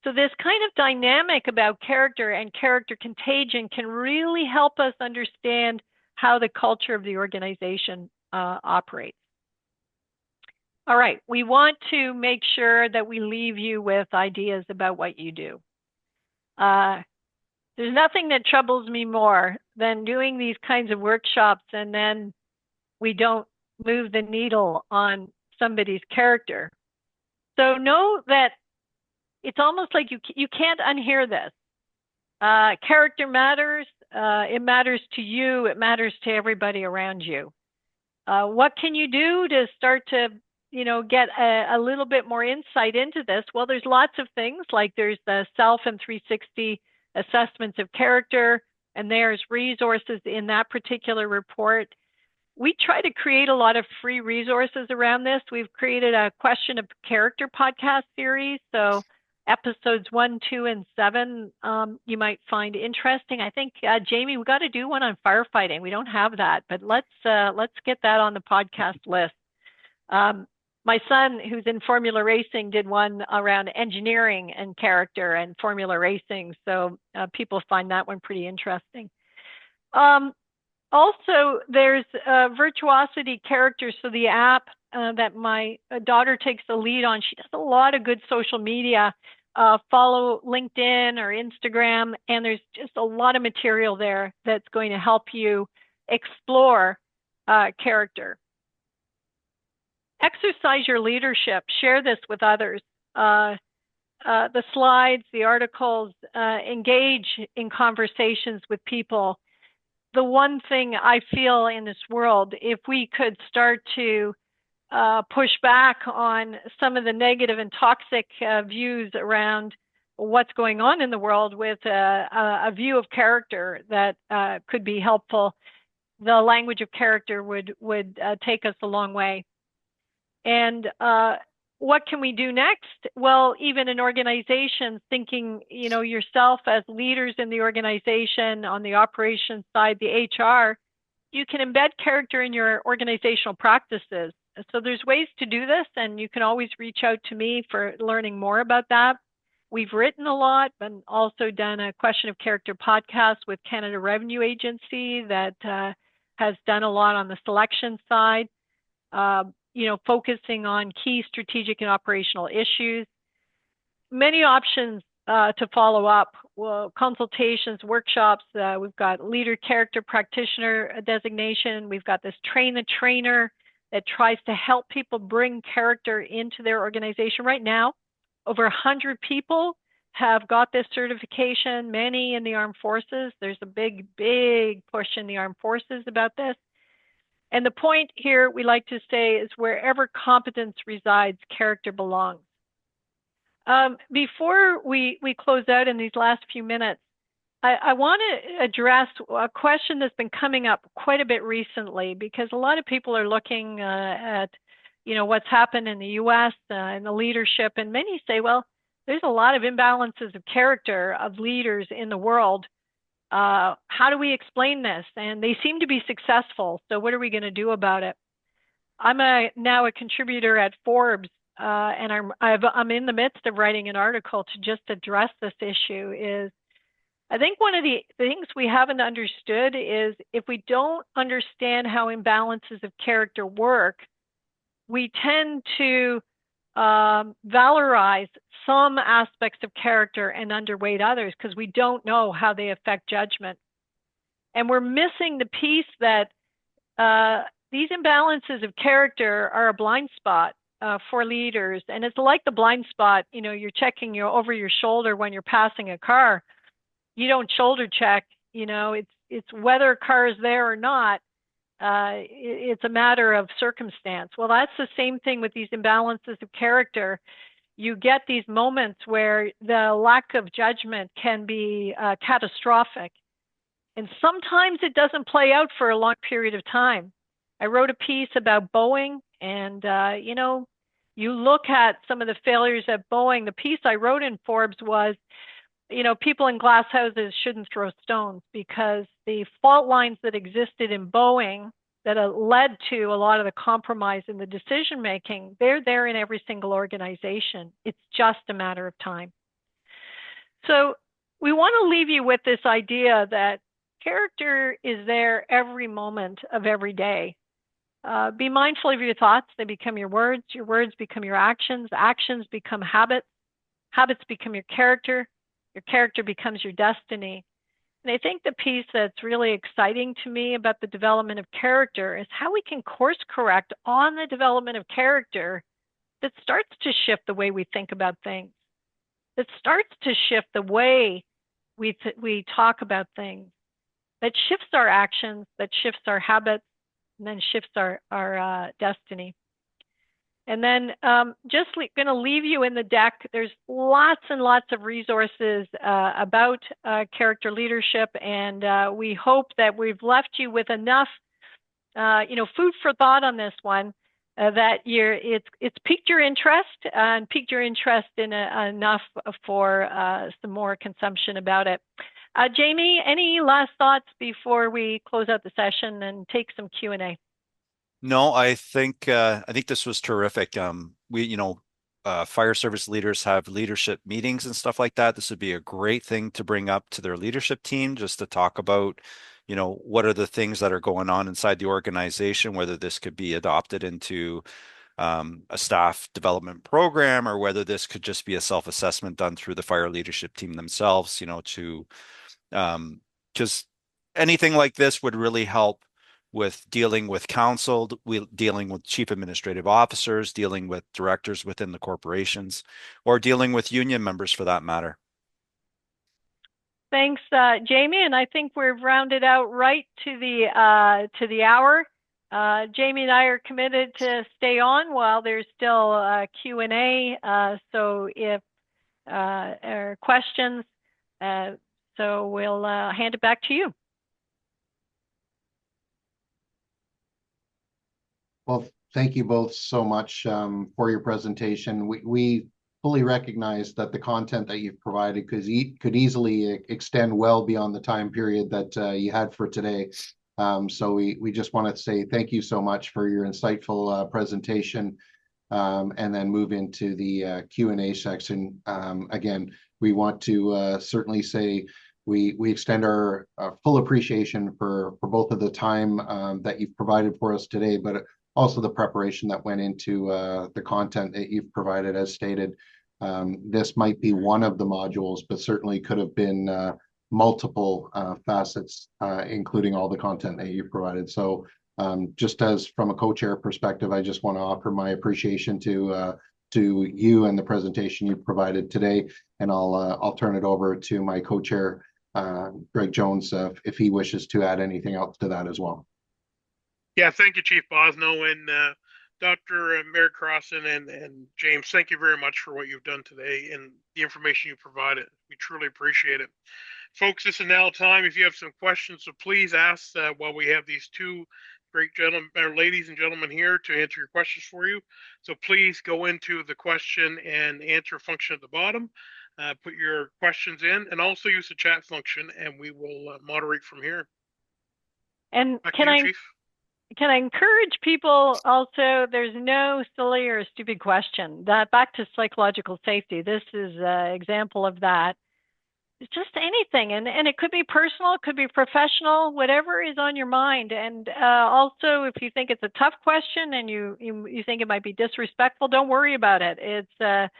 So this kind of dynamic about character and character contagion can really help us understand how the culture of the organization operates. All right, we want to make sure that we leave you with ideas about what you do. There's nothing that troubles me more than doing these kinds of workshops and then we don't move the needle on somebody's character. So know that it's almost like you can't unhear this. Character matters. It matters to you. It matters to everybody around you. What can you do to start to, get a little bit more insight into this? Well, there's lots of things, like there's the self and 360 assessments of character, and there's resources in that particular report. We try to create a lot of free resources around this. We've created a question of character podcast series. So episodes 1, 2, and 7, you might find interesting. I think, Jamie, we got to do one on firefighting. We don't have that, but let's get that on the podcast list. My son, who's in Formula Racing, did one around engineering and character and Formula Racing. So people find that one pretty interesting. Also, there's Virtuosity Characters, so the app that my daughter takes the lead on. She does a lot of good social media. Follow LinkedIn or Instagram, and there's just a lot of material there that's going to help you explore character. Exercise your leadership. Share this with others. The slides, the articles, engage in conversations with people. The one thing I feel in this world, if we could start to push back on some of the negative and toxic views around what's going on in the world with a view of character that could be helpful, the language of character would take us a long way. And what can we do next? Well, even in organizations, thinking, yourself as leaders in the organization, on the operations side, the HR, you can embed character in your organizational practices. So there's ways to do this, and you can always reach out to me for learning more about that. We've written a lot, but also done a question of character podcast with Canada Revenue Agency that has done a lot on the selection side, focusing on key strategic and operational issues. Many options to follow up. Well, consultations, workshops. We've got leader character practitioner designation. We've got this train the trainer that tries to help people bring character into their organization. Right now, over 100 people have got this certification, many in the armed forces. There's a big, big push in the armed forces about this. And the point here we like to say is wherever competence resides, character belongs. Before we close out in these last few minutes, I want to address a question that's been coming up quite a bit recently, because a lot of people are looking at, what's happened in the U.S. And the leadership, and many say, well, there's a lot of imbalances of character of leaders in the world. How do we explain this? And they seem to be successful. So what are we going to do about it? I'm now a contributor at Forbes, and I'm in the midst of writing an article to just address this issue. I think one of the things we haven't understood is if we don't understand how imbalances of character work, we tend to valorize some aspects of character and underweight others because we don't know how they affect judgment. And we're missing the piece that these imbalances of character are a blind spot for leaders. And it's like the blind spot, you're checking over your shoulder when you're passing a car. You don't shoulder check, it's whether a car is there or not. It's a matter of circumstance. Well, that's the same thing with these imbalances of character. You get these moments where the lack of judgment can be catastrophic. And sometimes it doesn't play out for a long period of time. I wrote a piece about Boeing, and, you look at some of the failures at Boeing. The piece I wrote in Forbes was, people in glass houses shouldn't throw stones, because the fault lines that existed in Boeing that led to a lot of the compromise in the decision making, they're there in every single organization. It's just a matter of time. So we want to leave you with this idea that character is there every moment of every day. Be mindful of your thoughts. They become your words become your actions become habits become your character becomes your destiny. And I think the piece that's really exciting to me about the development of character is how we can course correct on the development of character that starts to shift the way we think about things, that starts to shift the way we talk about things, that shifts our actions, that shifts our habits, and then shifts our destiny. And then just going to leave you in the deck. There's lots and lots of resources about character leadership, and we hope that we've left you with enough, food for thought on this one. That it's piqued your interest and piqued your interest in enough for some more consumption about it. Jamie, any last thoughts before we close out the session and take some Q&A? No, I think this was terrific. Fire service leaders have leadership meetings and stuff like that. This would be a great thing to bring up to their leadership team, just to talk about, what are the things that are going on inside the organization, whether this could be adopted into a staff development program, or whether this could just be a self-assessment done through the fire leadership team themselves, because anything like this would really help with dealing with council, dealing with chief administrative officers, dealing with directors within the corporations, or dealing with union members for that matter. Thanks, Jamie. And I think we've rounded out right to the hour. Jamie and I are committed to stay on while there's still Q&A. So if there are questions, so we'll hand it back to you. Well, thank you both so much for your presentation. We fully recognize that the content that you've provided could easily extend well beyond the time period that you had for today. So we just want to say thank you so much for your insightful presentation, and then move into the Q&A section. Again, we want to certainly say we extend our full appreciation for both of the time that you've provided for us today, but also the preparation that went into the content that you've provided. As stated, this might be one of the modules, but certainly could have been multiple facets, including all the content that you've provided. So just as from a co-chair perspective, I just want to offer my appreciation to you and the presentation you provided today. And I'll turn it over to my co-chair, Greg Jones, if he wishes to add anything else to that as well. Yeah, thank you, Chief Bosno, and Dr. Mary Crossan and James. Thank you very much for what you've done today and the information you provided. We truly appreciate it. Folks, this is now time. If you have some questions, so please ask while we have these two great gentlemen, ladies and gentlemen here to answer your questions for you. So please go into the question and answer function at the bottom. Put your questions in, and also use the chat function, and we will moderate from here. And Back can to you, I Chief. can I encourage people also, there's no silly or stupid question. That back to psychological safety. This is an example of that. It's just anything, and it could be personal, it could be professional, whatever is on your mind. And also, if you think it's a tough question and you think it might be disrespectful, don't worry about it. It's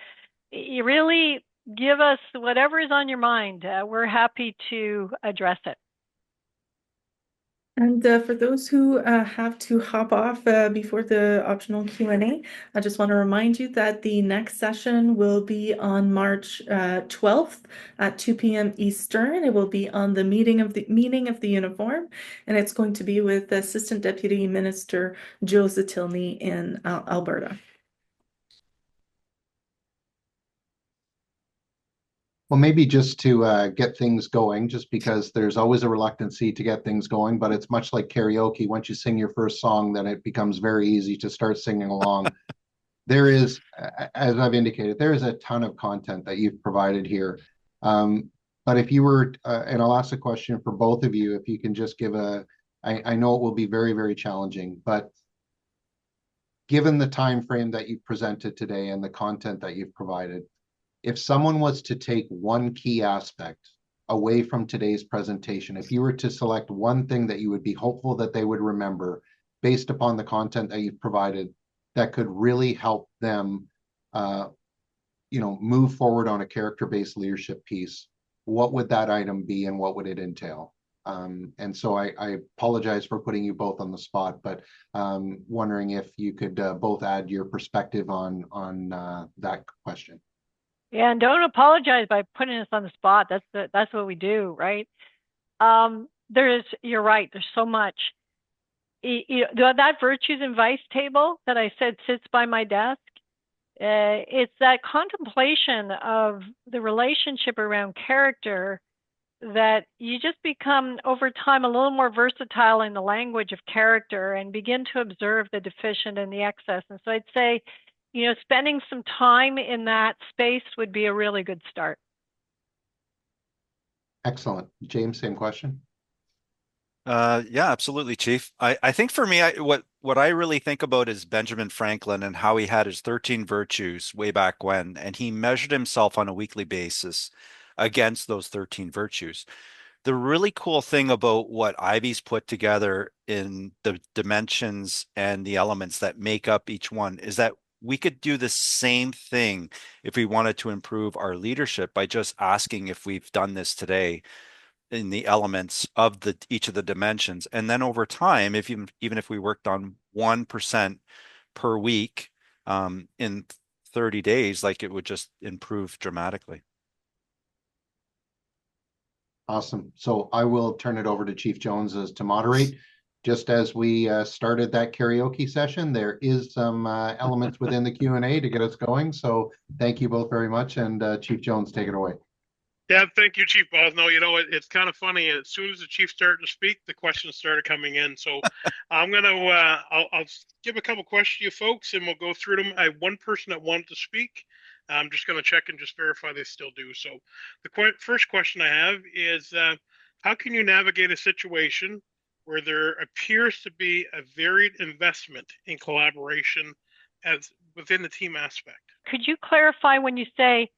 you really give us whatever is on your mind. We're happy to address it. And for those who have to hop off before the optional Q&A, I just want to remind you that the next session will be on March 12th at 2 p.m. Eastern. It will be on the meaning of the uniform, and it's going to be with Assistant Deputy Minister Joe Zatilny in Alberta. Well, maybe just to get things going, just because there's always a reluctancy to get things going, but it's much like karaoke. Once you sing your first song, then it becomes very easy to start singing along. There is, as I've indicated, there is a ton of content that you've provided here. But if you were, and I'll ask a question for both of you, if you can just give I know it will be very, very challenging, but given the time frame that you've presented today and the content that you've provided, if someone was to take one key aspect away from today's presentation, if you were to select one thing that you would be hopeful that they would remember based upon the content that you've provided, that could really help them, move forward on a character-based leadership piece, what would that item be and what would it entail? And so I apologize for putting you both on the spot, but wondering if you could both add your perspective on that question. Yeah, and don't apologize by putting us on the spot. That's what we do, right? You're right. There's so much. That virtues and vice table that I said sits by my desk. It's that contemplation of the relationship around character that you just become over time a little more versatile in the language of character and begin to observe the deficient and the excess. And so I'd say, spending some time in that space would be a really good start. Excellent. James, same question. Yeah, absolutely, Chief. I think for me, what I really think about is Benjamin Franklin and how he had his 13 virtues way back when, and he measured himself on a weekly basis against those 13 virtues. The really cool thing about what Ivey's put together in the dimensions and the elements that make up each one is that we could do the same thing if we wanted to improve our leadership by just asking if we've done this today in the elements of each of the dimensions. And then over time, even if we worked on 1% per week in 30 days, like it would just improve dramatically. Awesome. So I will turn it over to Chief Jones to moderate. Just as we started that karaoke session, there is some elements within the Q&A to get us going. So thank you both very much. And Chief Jones, take it away. Yeah, thank you, Chief Bosno. You know, it's kind of funny. As soon as the chief started to speak, the questions started coming in. So I'm gonna I'll give a couple questions to you folks, and we'll go through them. I have one person that wanted to speak. I'm just gonna check and just verify they still do. So the first question I have is, how can you navigate a situation where there appears to be a varied investment in collaboration as within the team aspect? Could you clarify when you say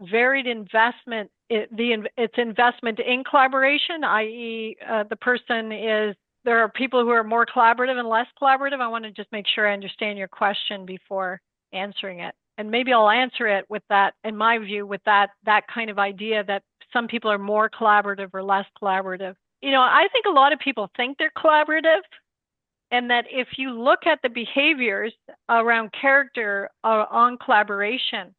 varied investment, it's investment in collaboration, i.e. The person is, there are people who are more collaborative and less collaborative? I want to just make sure I understand your question before answering it. And maybe I'll answer it with that, in my view, with that kind of idea that some people are more collaborative or less collaborative. You know, I think a lot of people think they're collaborative, and that if you look at the behaviors around character on collaboration,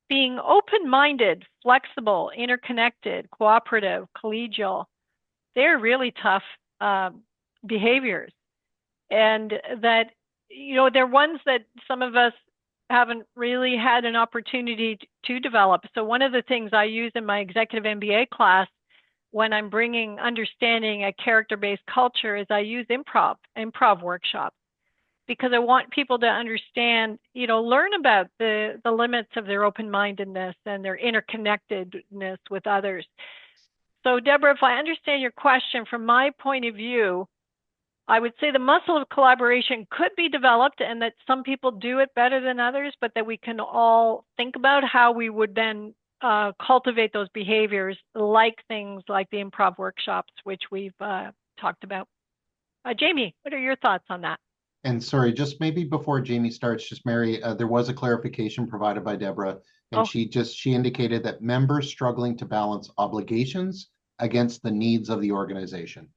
being open-minded, flexible, interconnected, cooperative, collegial, they're really tough behaviors. And that, you know, they're ones that some of us haven't really had an opportunity to develop. So one of the things I use in my executive MBA class when I'm bringing understanding a character-based culture is I use improv workshops, because I want people to understand, you know, learn about the limits of their open-mindedness and their interconnectedness with others. So Deborah, if I understand your question, from my point of view, I would say the muscle of collaboration could be developed, and that some people do it better than others, but that we can all think about how we would then cultivate those behaviors, like things like the improv workshops, which we've talked about. Jamie, what are your thoughts on that? And sorry, just maybe before Jamie starts, just Mary, there was a clarification provided by Deborah, and she indicated that members struggling to balance obligations against the needs of the organization.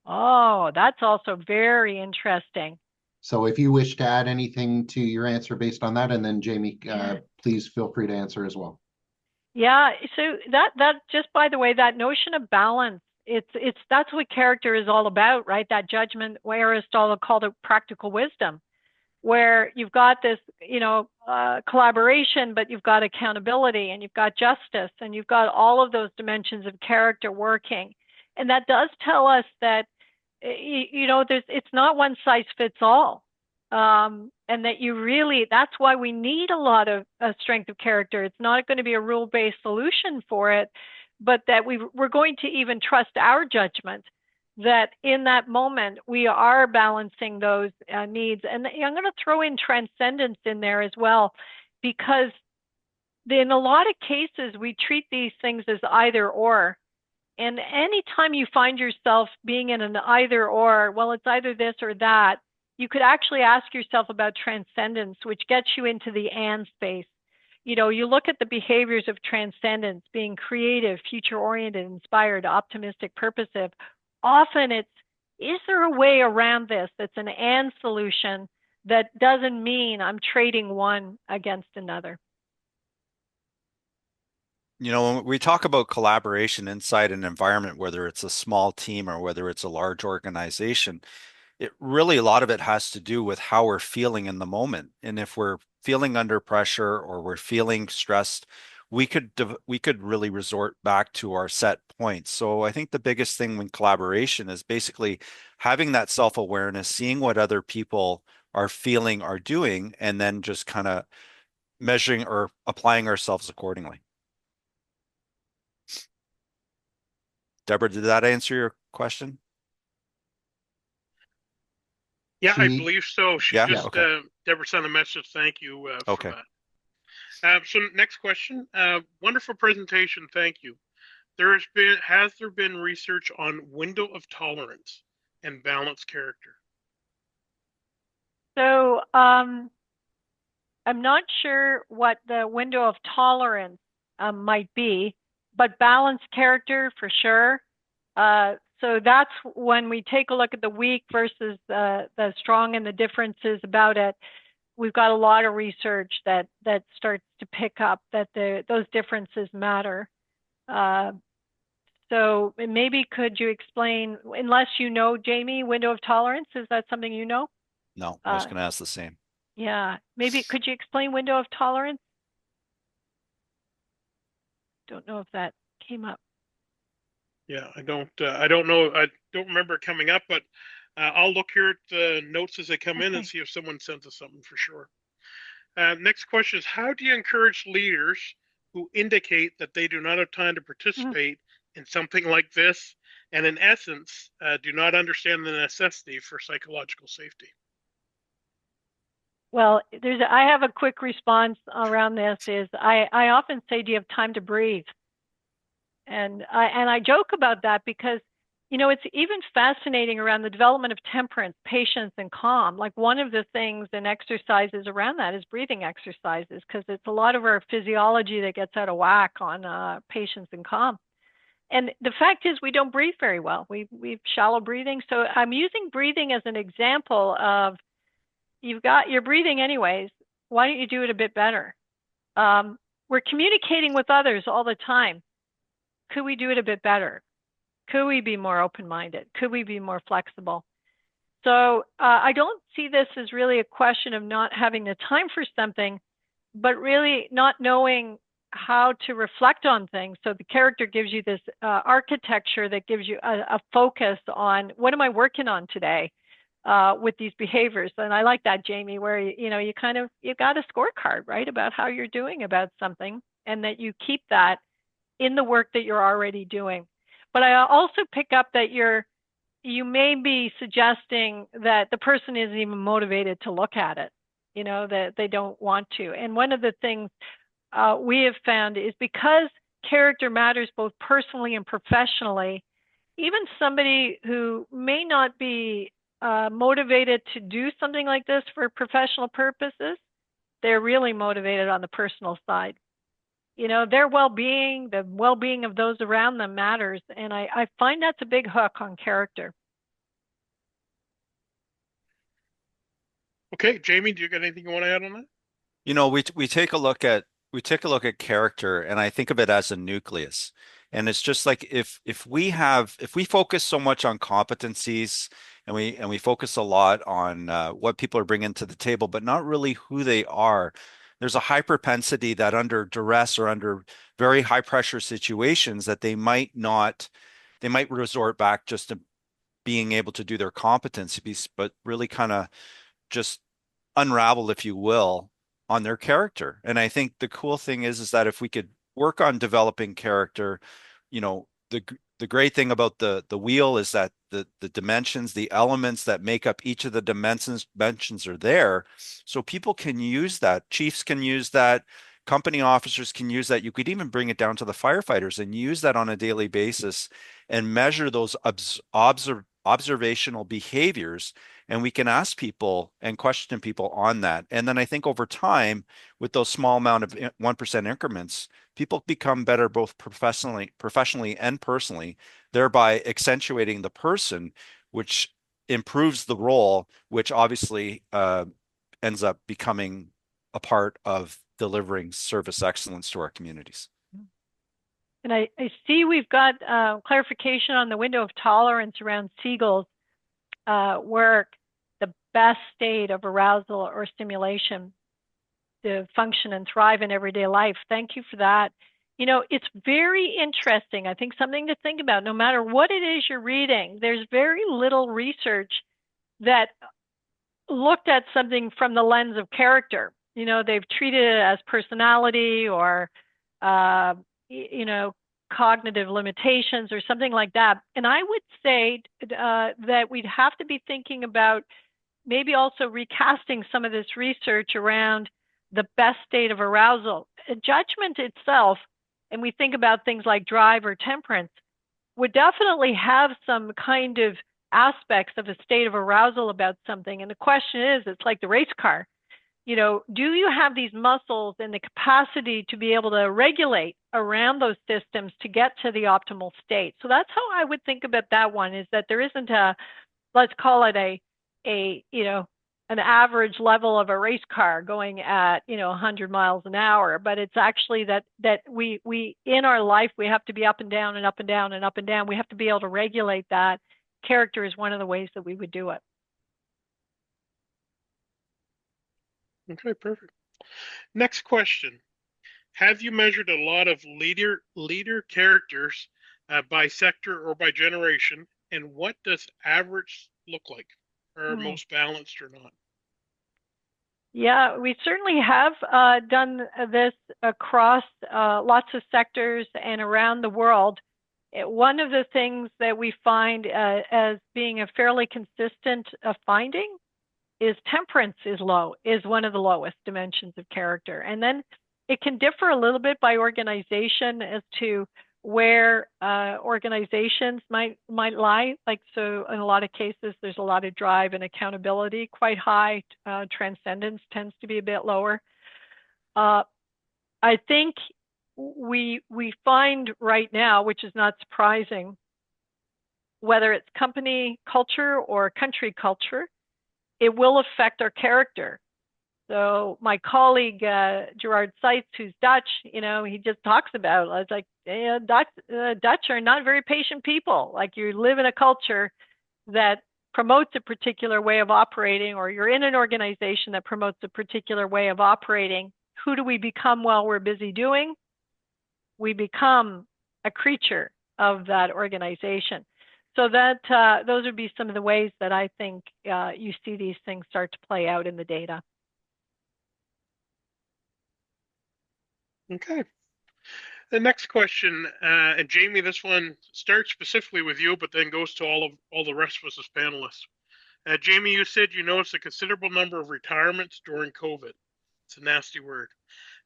Oh, that's also very interesting. So if you wish to add anything to your answer based on that, and then Jamie, please feel free to answer as well. Yeah, so that just, by the way, that notion of balance, that's what character is all about, right? That judgment, where Aristotle called it practical wisdom, where you've got this, you know, collaboration, but you've got accountability, and you've got justice, and you've got all of those dimensions of character working. And that does tell us that, you know, it's not one size fits all. And that you really, that's why we need a lot of strength of character. It's not going to be a rule-based solution for it, but that we're going to even trust our judgment that in that moment we are balancing those needs. And I'm going to throw in transcendence in there as well, because in a lot of cases we treat these things as either or. And anytime you find yourself being in an either or, well, it's either this or that, you could actually ask yourself about transcendence, which gets you into the and space. You know, you look at the behaviors of transcendence, being creative, future-oriented, inspired, optimistic, purposive. Often it's, is there a way around this that's an and solution that doesn't mean I'm trading one against another? You know, when we talk about collaboration inside an environment, whether it's a small team or whether it's a large organization, it really, a lot of it has to do with how we're feeling in the moment. And if we're feeling under pressure or we're feeling stressed, we could really resort back to our set points. So I think the biggest thing when collaboration is basically having that self-awareness, seeing what other people are feeling, are doing, and then just kind of measuring or applying ourselves accordingly. Deborah, did that answer your question? Yeah, I believe so. She just, okay. Deborah sent a message. Thank you for okay. that. So next question. Wonderful presentation. Thank you. Has there been research on window of tolerance and balanced character? So I'm not sure what the window of tolerance might be, but balanced character for sure. So that's when we take a look at the weak versus the strong and the differences about it. We've got a lot of research that starts to pick up that those differences matter. So maybe could you explain, unless you know, Jamie, window of tolerance, is that something you know? No, I was going to ask the same. Yeah, maybe could you explain window of tolerance? Don't know if that came up. Yeah, I don't know. I don't remember it coming up, but I'll look here at the notes as they come in and see if someone sends us something for sure. Next question is, how do you encourage leaders who indicate that they do not have time to participate in something like this, and in essence, do not understand the necessity for psychological safety? Well, I have a quick response around this. Is I often say, do you have time to breathe? And I joke about that because, you know, it's even fascinating around the development of temperance, patience, and calm. Like one of the things and exercises around that is breathing exercises, because it's a lot of our physiology that gets out of whack on patience and calm. And the fact is, we don't breathe very well. We've shallow breathing. So I'm using breathing as an example of, you're breathing anyways. Why don't you do it a bit better? We're communicating with others all the time. Could we do it a bit better? Could we be more open-minded? Could we be more flexible? So I don't see this as really a question of not having the time for something, but really not knowing how to reflect on things. So the character gives you this architecture that gives you a focus on, what am I working on today with these behaviors? And I like that, Jamie, where you got a scorecard, right, about how you're doing about something, and that you keep that in the work that you're already doing. But I also pick up that you may be suggesting that the person isn't even motivated to look at it, you know, that they don't want to. And one of the things we have found is, because character matters both personally and professionally, even somebody who may not be motivated to do something like this for professional purposes, they're really motivated on the personal side. You know, their well-being, the well-being of those around them matters. And I find that's a big hook on character. Okay, Jamie, do you got anything you want to add on that? You know, we take a look at character, and I think of it as a nucleus. And it's just like, if we focus so much on competencies, and we focus a lot on what people are bringing to the table, but not really who they are, there's a high propensity that under duress or under very high pressure situations that they might resort back just to being able to do their competencies, but really kind of just unravel, if you will, on their character. And I think the cool thing is that if we could work on developing character, you know, the great thing about the wheel is that the dimensions, the elements that make up each of the dimensions are there. So people can use that. Chiefs can use that. Company officers can use that. You could even bring it down to the firefighters and use that on a daily basis and measure those observational behaviors. And we can ask people and question people on that. And then I think over time, with those small amount of 1% increments, people become better both professionally and personally, thereby accentuating the person, which improves the role, which obviously ends up becoming a part of delivering service excellence to our communities. And I see we've got clarification on the window of tolerance around Siegel's work, the best state of arousal or stimulation to function and thrive in everyday life. Thank you for that. You know, it's very interesting. I think something to think about, no matter what it is you're reading, there's very little research that looked at something from the lens of character. You know, they've treated it as personality or, you know, cognitive limitations or something like that. And I would say that we'd have to be thinking about maybe also recasting some of this research around the best state of arousal. Judgment itself, and we think about things like drive or temperance, would definitely have some kind of aspects of a state of arousal about something. And the question is, it's like the race car. You know, do you have these muscles and the capacity to be able to regulate around those systems to get to the optimal state? So that's how I would think about that one, is that there isn't a, let's call it a you know, an average level of a race car going at, you know, 100 miles an hour, but it's actually that we in our life, we have to be up and down and up and down and up and down. We have to be able to regulate that. Character is one of the ways that we would do it. Okay, perfect. Next question. Have you measured a lot of leader characters by sector or by generation? And what does average look like? Are most balanced or not? Yeah, we certainly have done this across lots of sectors and around the world. One of the things that we find as being a fairly consistent finding is temperance is one of the lowest dimensions of character. And then it can differ a little bit by organization as to where organizations might lie. Like, so in a lot of cases, there's a lot of drive and accountability, quite high. Transcendence tends to be a bit lower. I think we find right now, which is not surprising, whether it's company culture or country culture, it will affect our character. So my colleague, Gerard Seitz, who's Dutch, he just talks about it. I was like, Dutch are not very patient people. Like, you live in a culture that promotes a particular way of operating, or you're in an organization that promotes a particular way of operating. Who do we become while we're busy doing? We become a creature of that organization. So that those would be some of the ways that I think you see these things start to play out in the data. Okay. The next question, and Jamie, this one starts specifically with you, but then goes to all the rest of us as panelists. Jamie, you said you noticed a considerable number of retirements during COVID. It's a nasty word.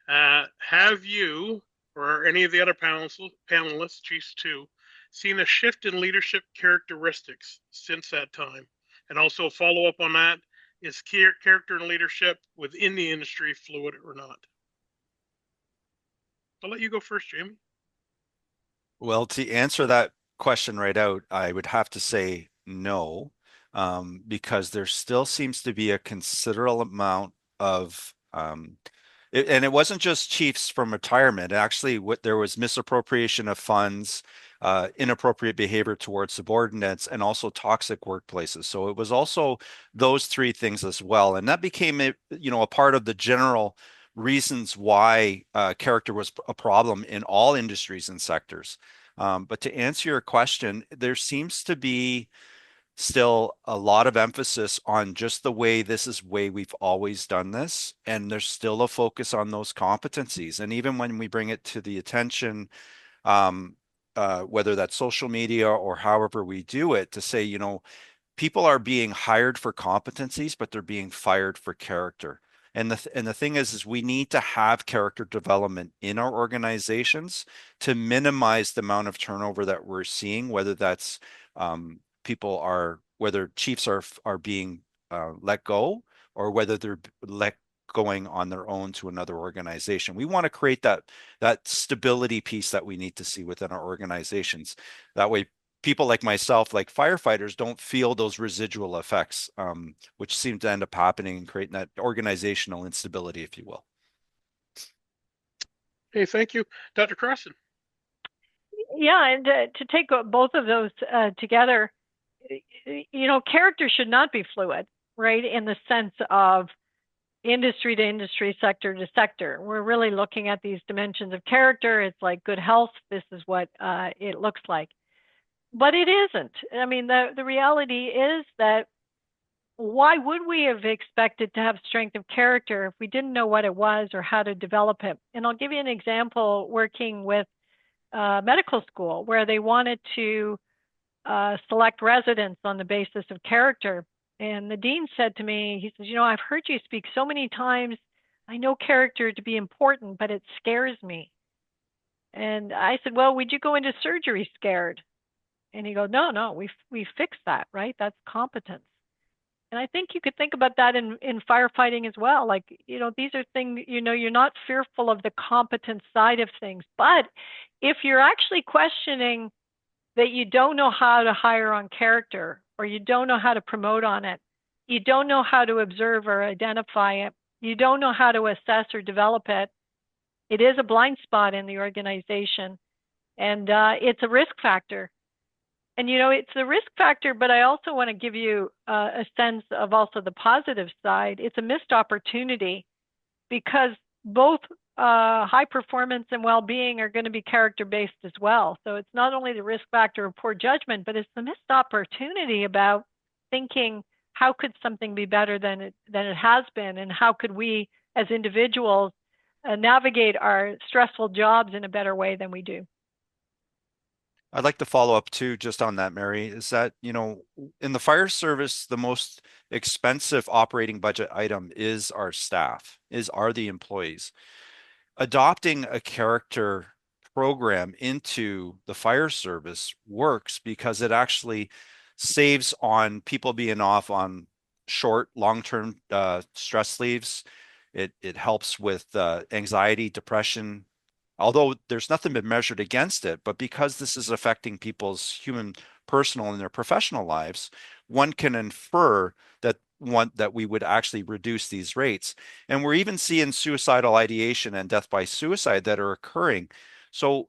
Have you, or any of the other panelists, chiefs too, seen a shift in leadership characteristics since that time? And also follow up on that, is character and leadership within the industry fluid or not? I'll let you go first, Jamie. Well, to answer that question right out, I would have to say no, because there still seems to be a considerable amount of, and it wasn't just chiefs from retirement. Actually, there was misappropriation of funds, inappropriate behavior towards subordinates, and also toxic workplaces. So it was also those three things as well, and that became a part of the general reasons why character was a problem in all industries and sectors. But to answer your question, there seems to be still a lot of emphasis on just the way we've always done this. And there's still a focus on those competencies. And even when we bring it to the attention, whether that's social media or however we do it, to say, people are being hired for competencies, but they're being fired for character. And the thing is we need to have character development in our organizations to minimize the amount of turnover that we're seeing, whether that's whether chiefs are being let go, or whether they're let going on their own to another organization. We want to create that stability piece that we need to see within our organizations. That way, people like myself, like firefighters, don't feel those residual effects, which seem to end up happening and creating that organizational instability, if you will. Okay, thank you. Dr. Crossan. Yeah, and to take both of those together, character should not be fluid, right? In the sense of industry to industry, sector to sector. We're really looking at these dimensions of character. It's like good health. This is what it looks like. But it isn't. I mean, the reality is that why would we have expected to have strength of character if we didn't know what it was or how to develop it? And I'll give you an example working with medical school where they wanted to select residents on the basis of character. And the dean said to me, he says, I've heard you speak so many times. I know character to be important, but it scares me. And I said, well, would you go into surgery scared? And he goes, no, we fixed that, right? That's competence. And I think you could think about that in firefighting as well. Like, these are things, you're not fearful of the competence side of things. But if you're actually questioning that you don't know how to hire on character, or you don't know how to promote on it, you don't know how to observe or identify it, you don't know how to assess or develop it, it is a blind spot in the organization. And it's a risk factor. And, it's a risk factor, but I also want to give you a sense of also the positive side. It's a missed opportunity because both high performance and well-being are going to be character-based as well. So it's not only the risk factor of poor judgment, but it's the missed opportunity about thinking, how could something be better than it has been, and how could we as individuals navigate our stressful jobs in a better way than we do. I'd like to follow up too, just on that, Mary, is that, in the fire service, the most expensive operating budget item is our staff, are the employees. Adopting a character program into the fire service works because it actually saves on people being off on short, long-term stress leaves. It helps with anxiety, depression, although there's nothing been measured against it, but because this is affecting people's human, personal, and their professional lives, one can infer that we would actually reduce these rates. And we're even seeing suicidal ideation and death by suicide that are occurring. So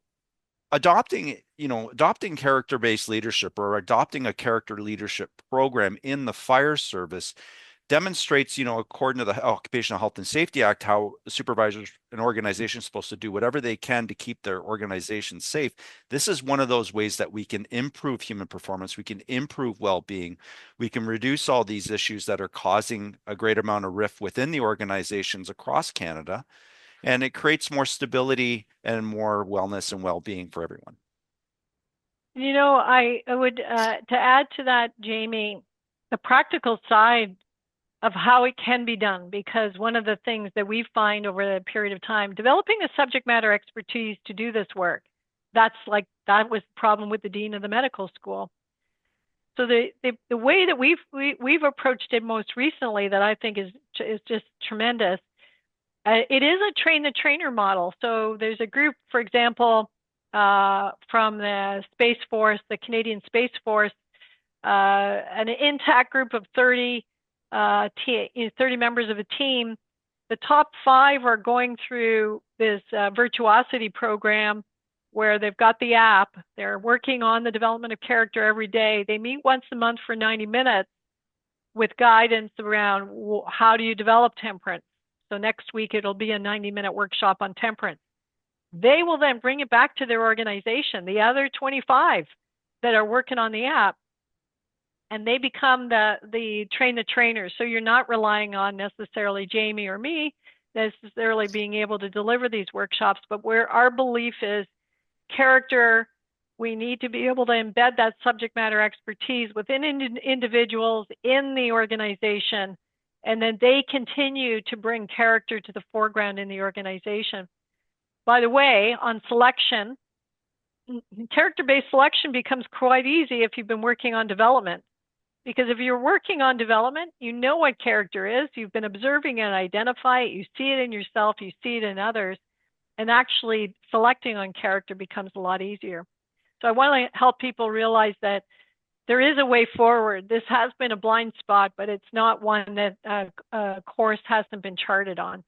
adopting character-based leadership, or adopting a character leadership program in the fire service, demonstrates, according to the Occupational Health and Safety Act, how supervisors and organizations are supposed to do whatever they can to keep their organization safe. This is one of those ways that we can improve human performance. We can improve well-being. We can reduce all these issues that are causing a great amount of rift within the organizations across Canada. And it creates more stability and more wellness and well-being for everyone. I would, to add to that, Jamie, the practical side of how it can be done, because one of the things that we find over the period of time, developing the subject matter expertise to do this work, that was the problem with the dean of the medical school. So the way that we've approached it most recently, that I think is just tremendous, it is a train the trainer model. So there's a group, for example, from the Space Force, the Canadian Space Force, an intact group of 30 members of a team. The top 5 are going through this virtuosity program where they've got the app. They're working on the development of character every day. They meet once a month for 90 minutes with guidance around how do you develop temperance. So next week it'll be a 90-minute workshop on temperance. They will then bring it back to their organization, the other 25 that are working on the app, and they become the train the trainers. So you're not relying on necessarily Jamie or me necessarily being able to deliver these workshops, but where our belief is character, we need to be able to embed that subject matter expertise within individuals in the organization, and then they continue to bring character to the foreground in the organization. By the way, on selection, character-based selection becomes quite easy if you've been working on development. Because if you're working on development, you know what character is, you've been observing and identify it, you see it in yourself, you see it in others, and actually selecting on character becomes a lot easier. So I want to help people realize that there is a way forward. This has been a blind spot, but it's not one that a course hasn't been charted on.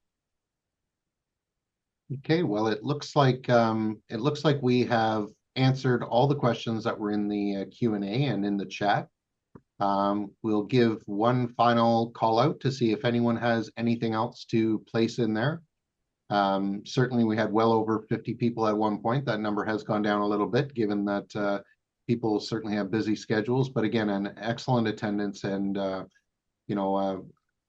Okay, well, it looks like we have answered all the questions that were in the Q&A and in the chat. We'll give one final call out to see if anyone has anything else to place in there. Certainly we had well over 50 people at one point. That number has gone down a little bit, given that people certainly have busy schedules, but again, an excellent attendance. And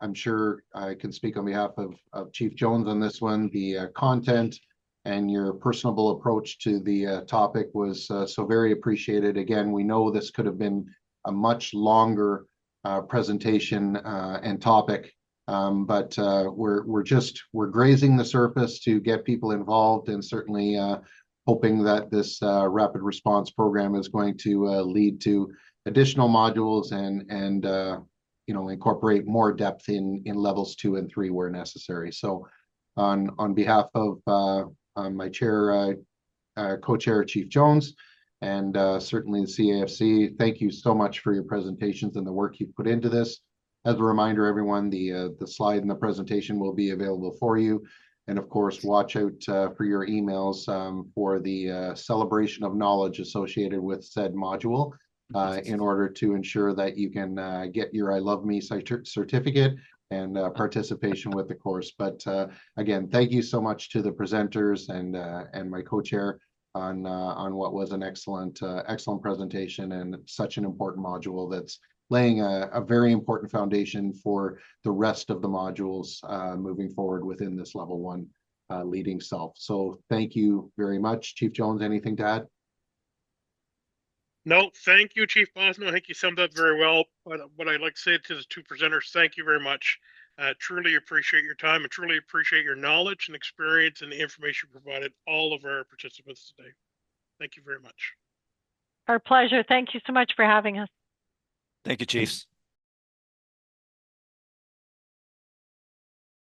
I'm sure I can speak on behalf of Chief Jones on this one. The content and your personable approach to the topic was so very appreciated. Again, we know this could have been a much longer presentation and topic, but we're grazing the surface to get people involved, and certainly hoping that this rapid response program is going to lead to additional modules and incorporate more depth in levels 2 and 3 where necessary. So on behalf of my chair, co-chair Chief Jones, and certainly the CAFC, thank you so much for your presentations and the work you've put into this. As a reminder, everyone, the slide and the presentation will be available for you. And of course, watch out for your emails for the celebration of knowledge associated with said module in order to ensure that you can get your I Love Me certificate, participation with the course. But again, thank you so much to the presenters and my co-chair on what was an excellent presentation and such an important module that's laying a very important foundation for the rest of the modules moving forward within this level 1 leading self. So thank you very much. Chief Jones, anything to add? No, thank you, Chief Bosno. I think you summed up very well. But what I'd like to say to the two presenters, thank you very much. Truly appreciate your time and truly appreciate your knowledge and experience and the information provided all of our participants today. Thank you very much. Our pleasure. Thank you so much for having us. Thank you, Chiefs.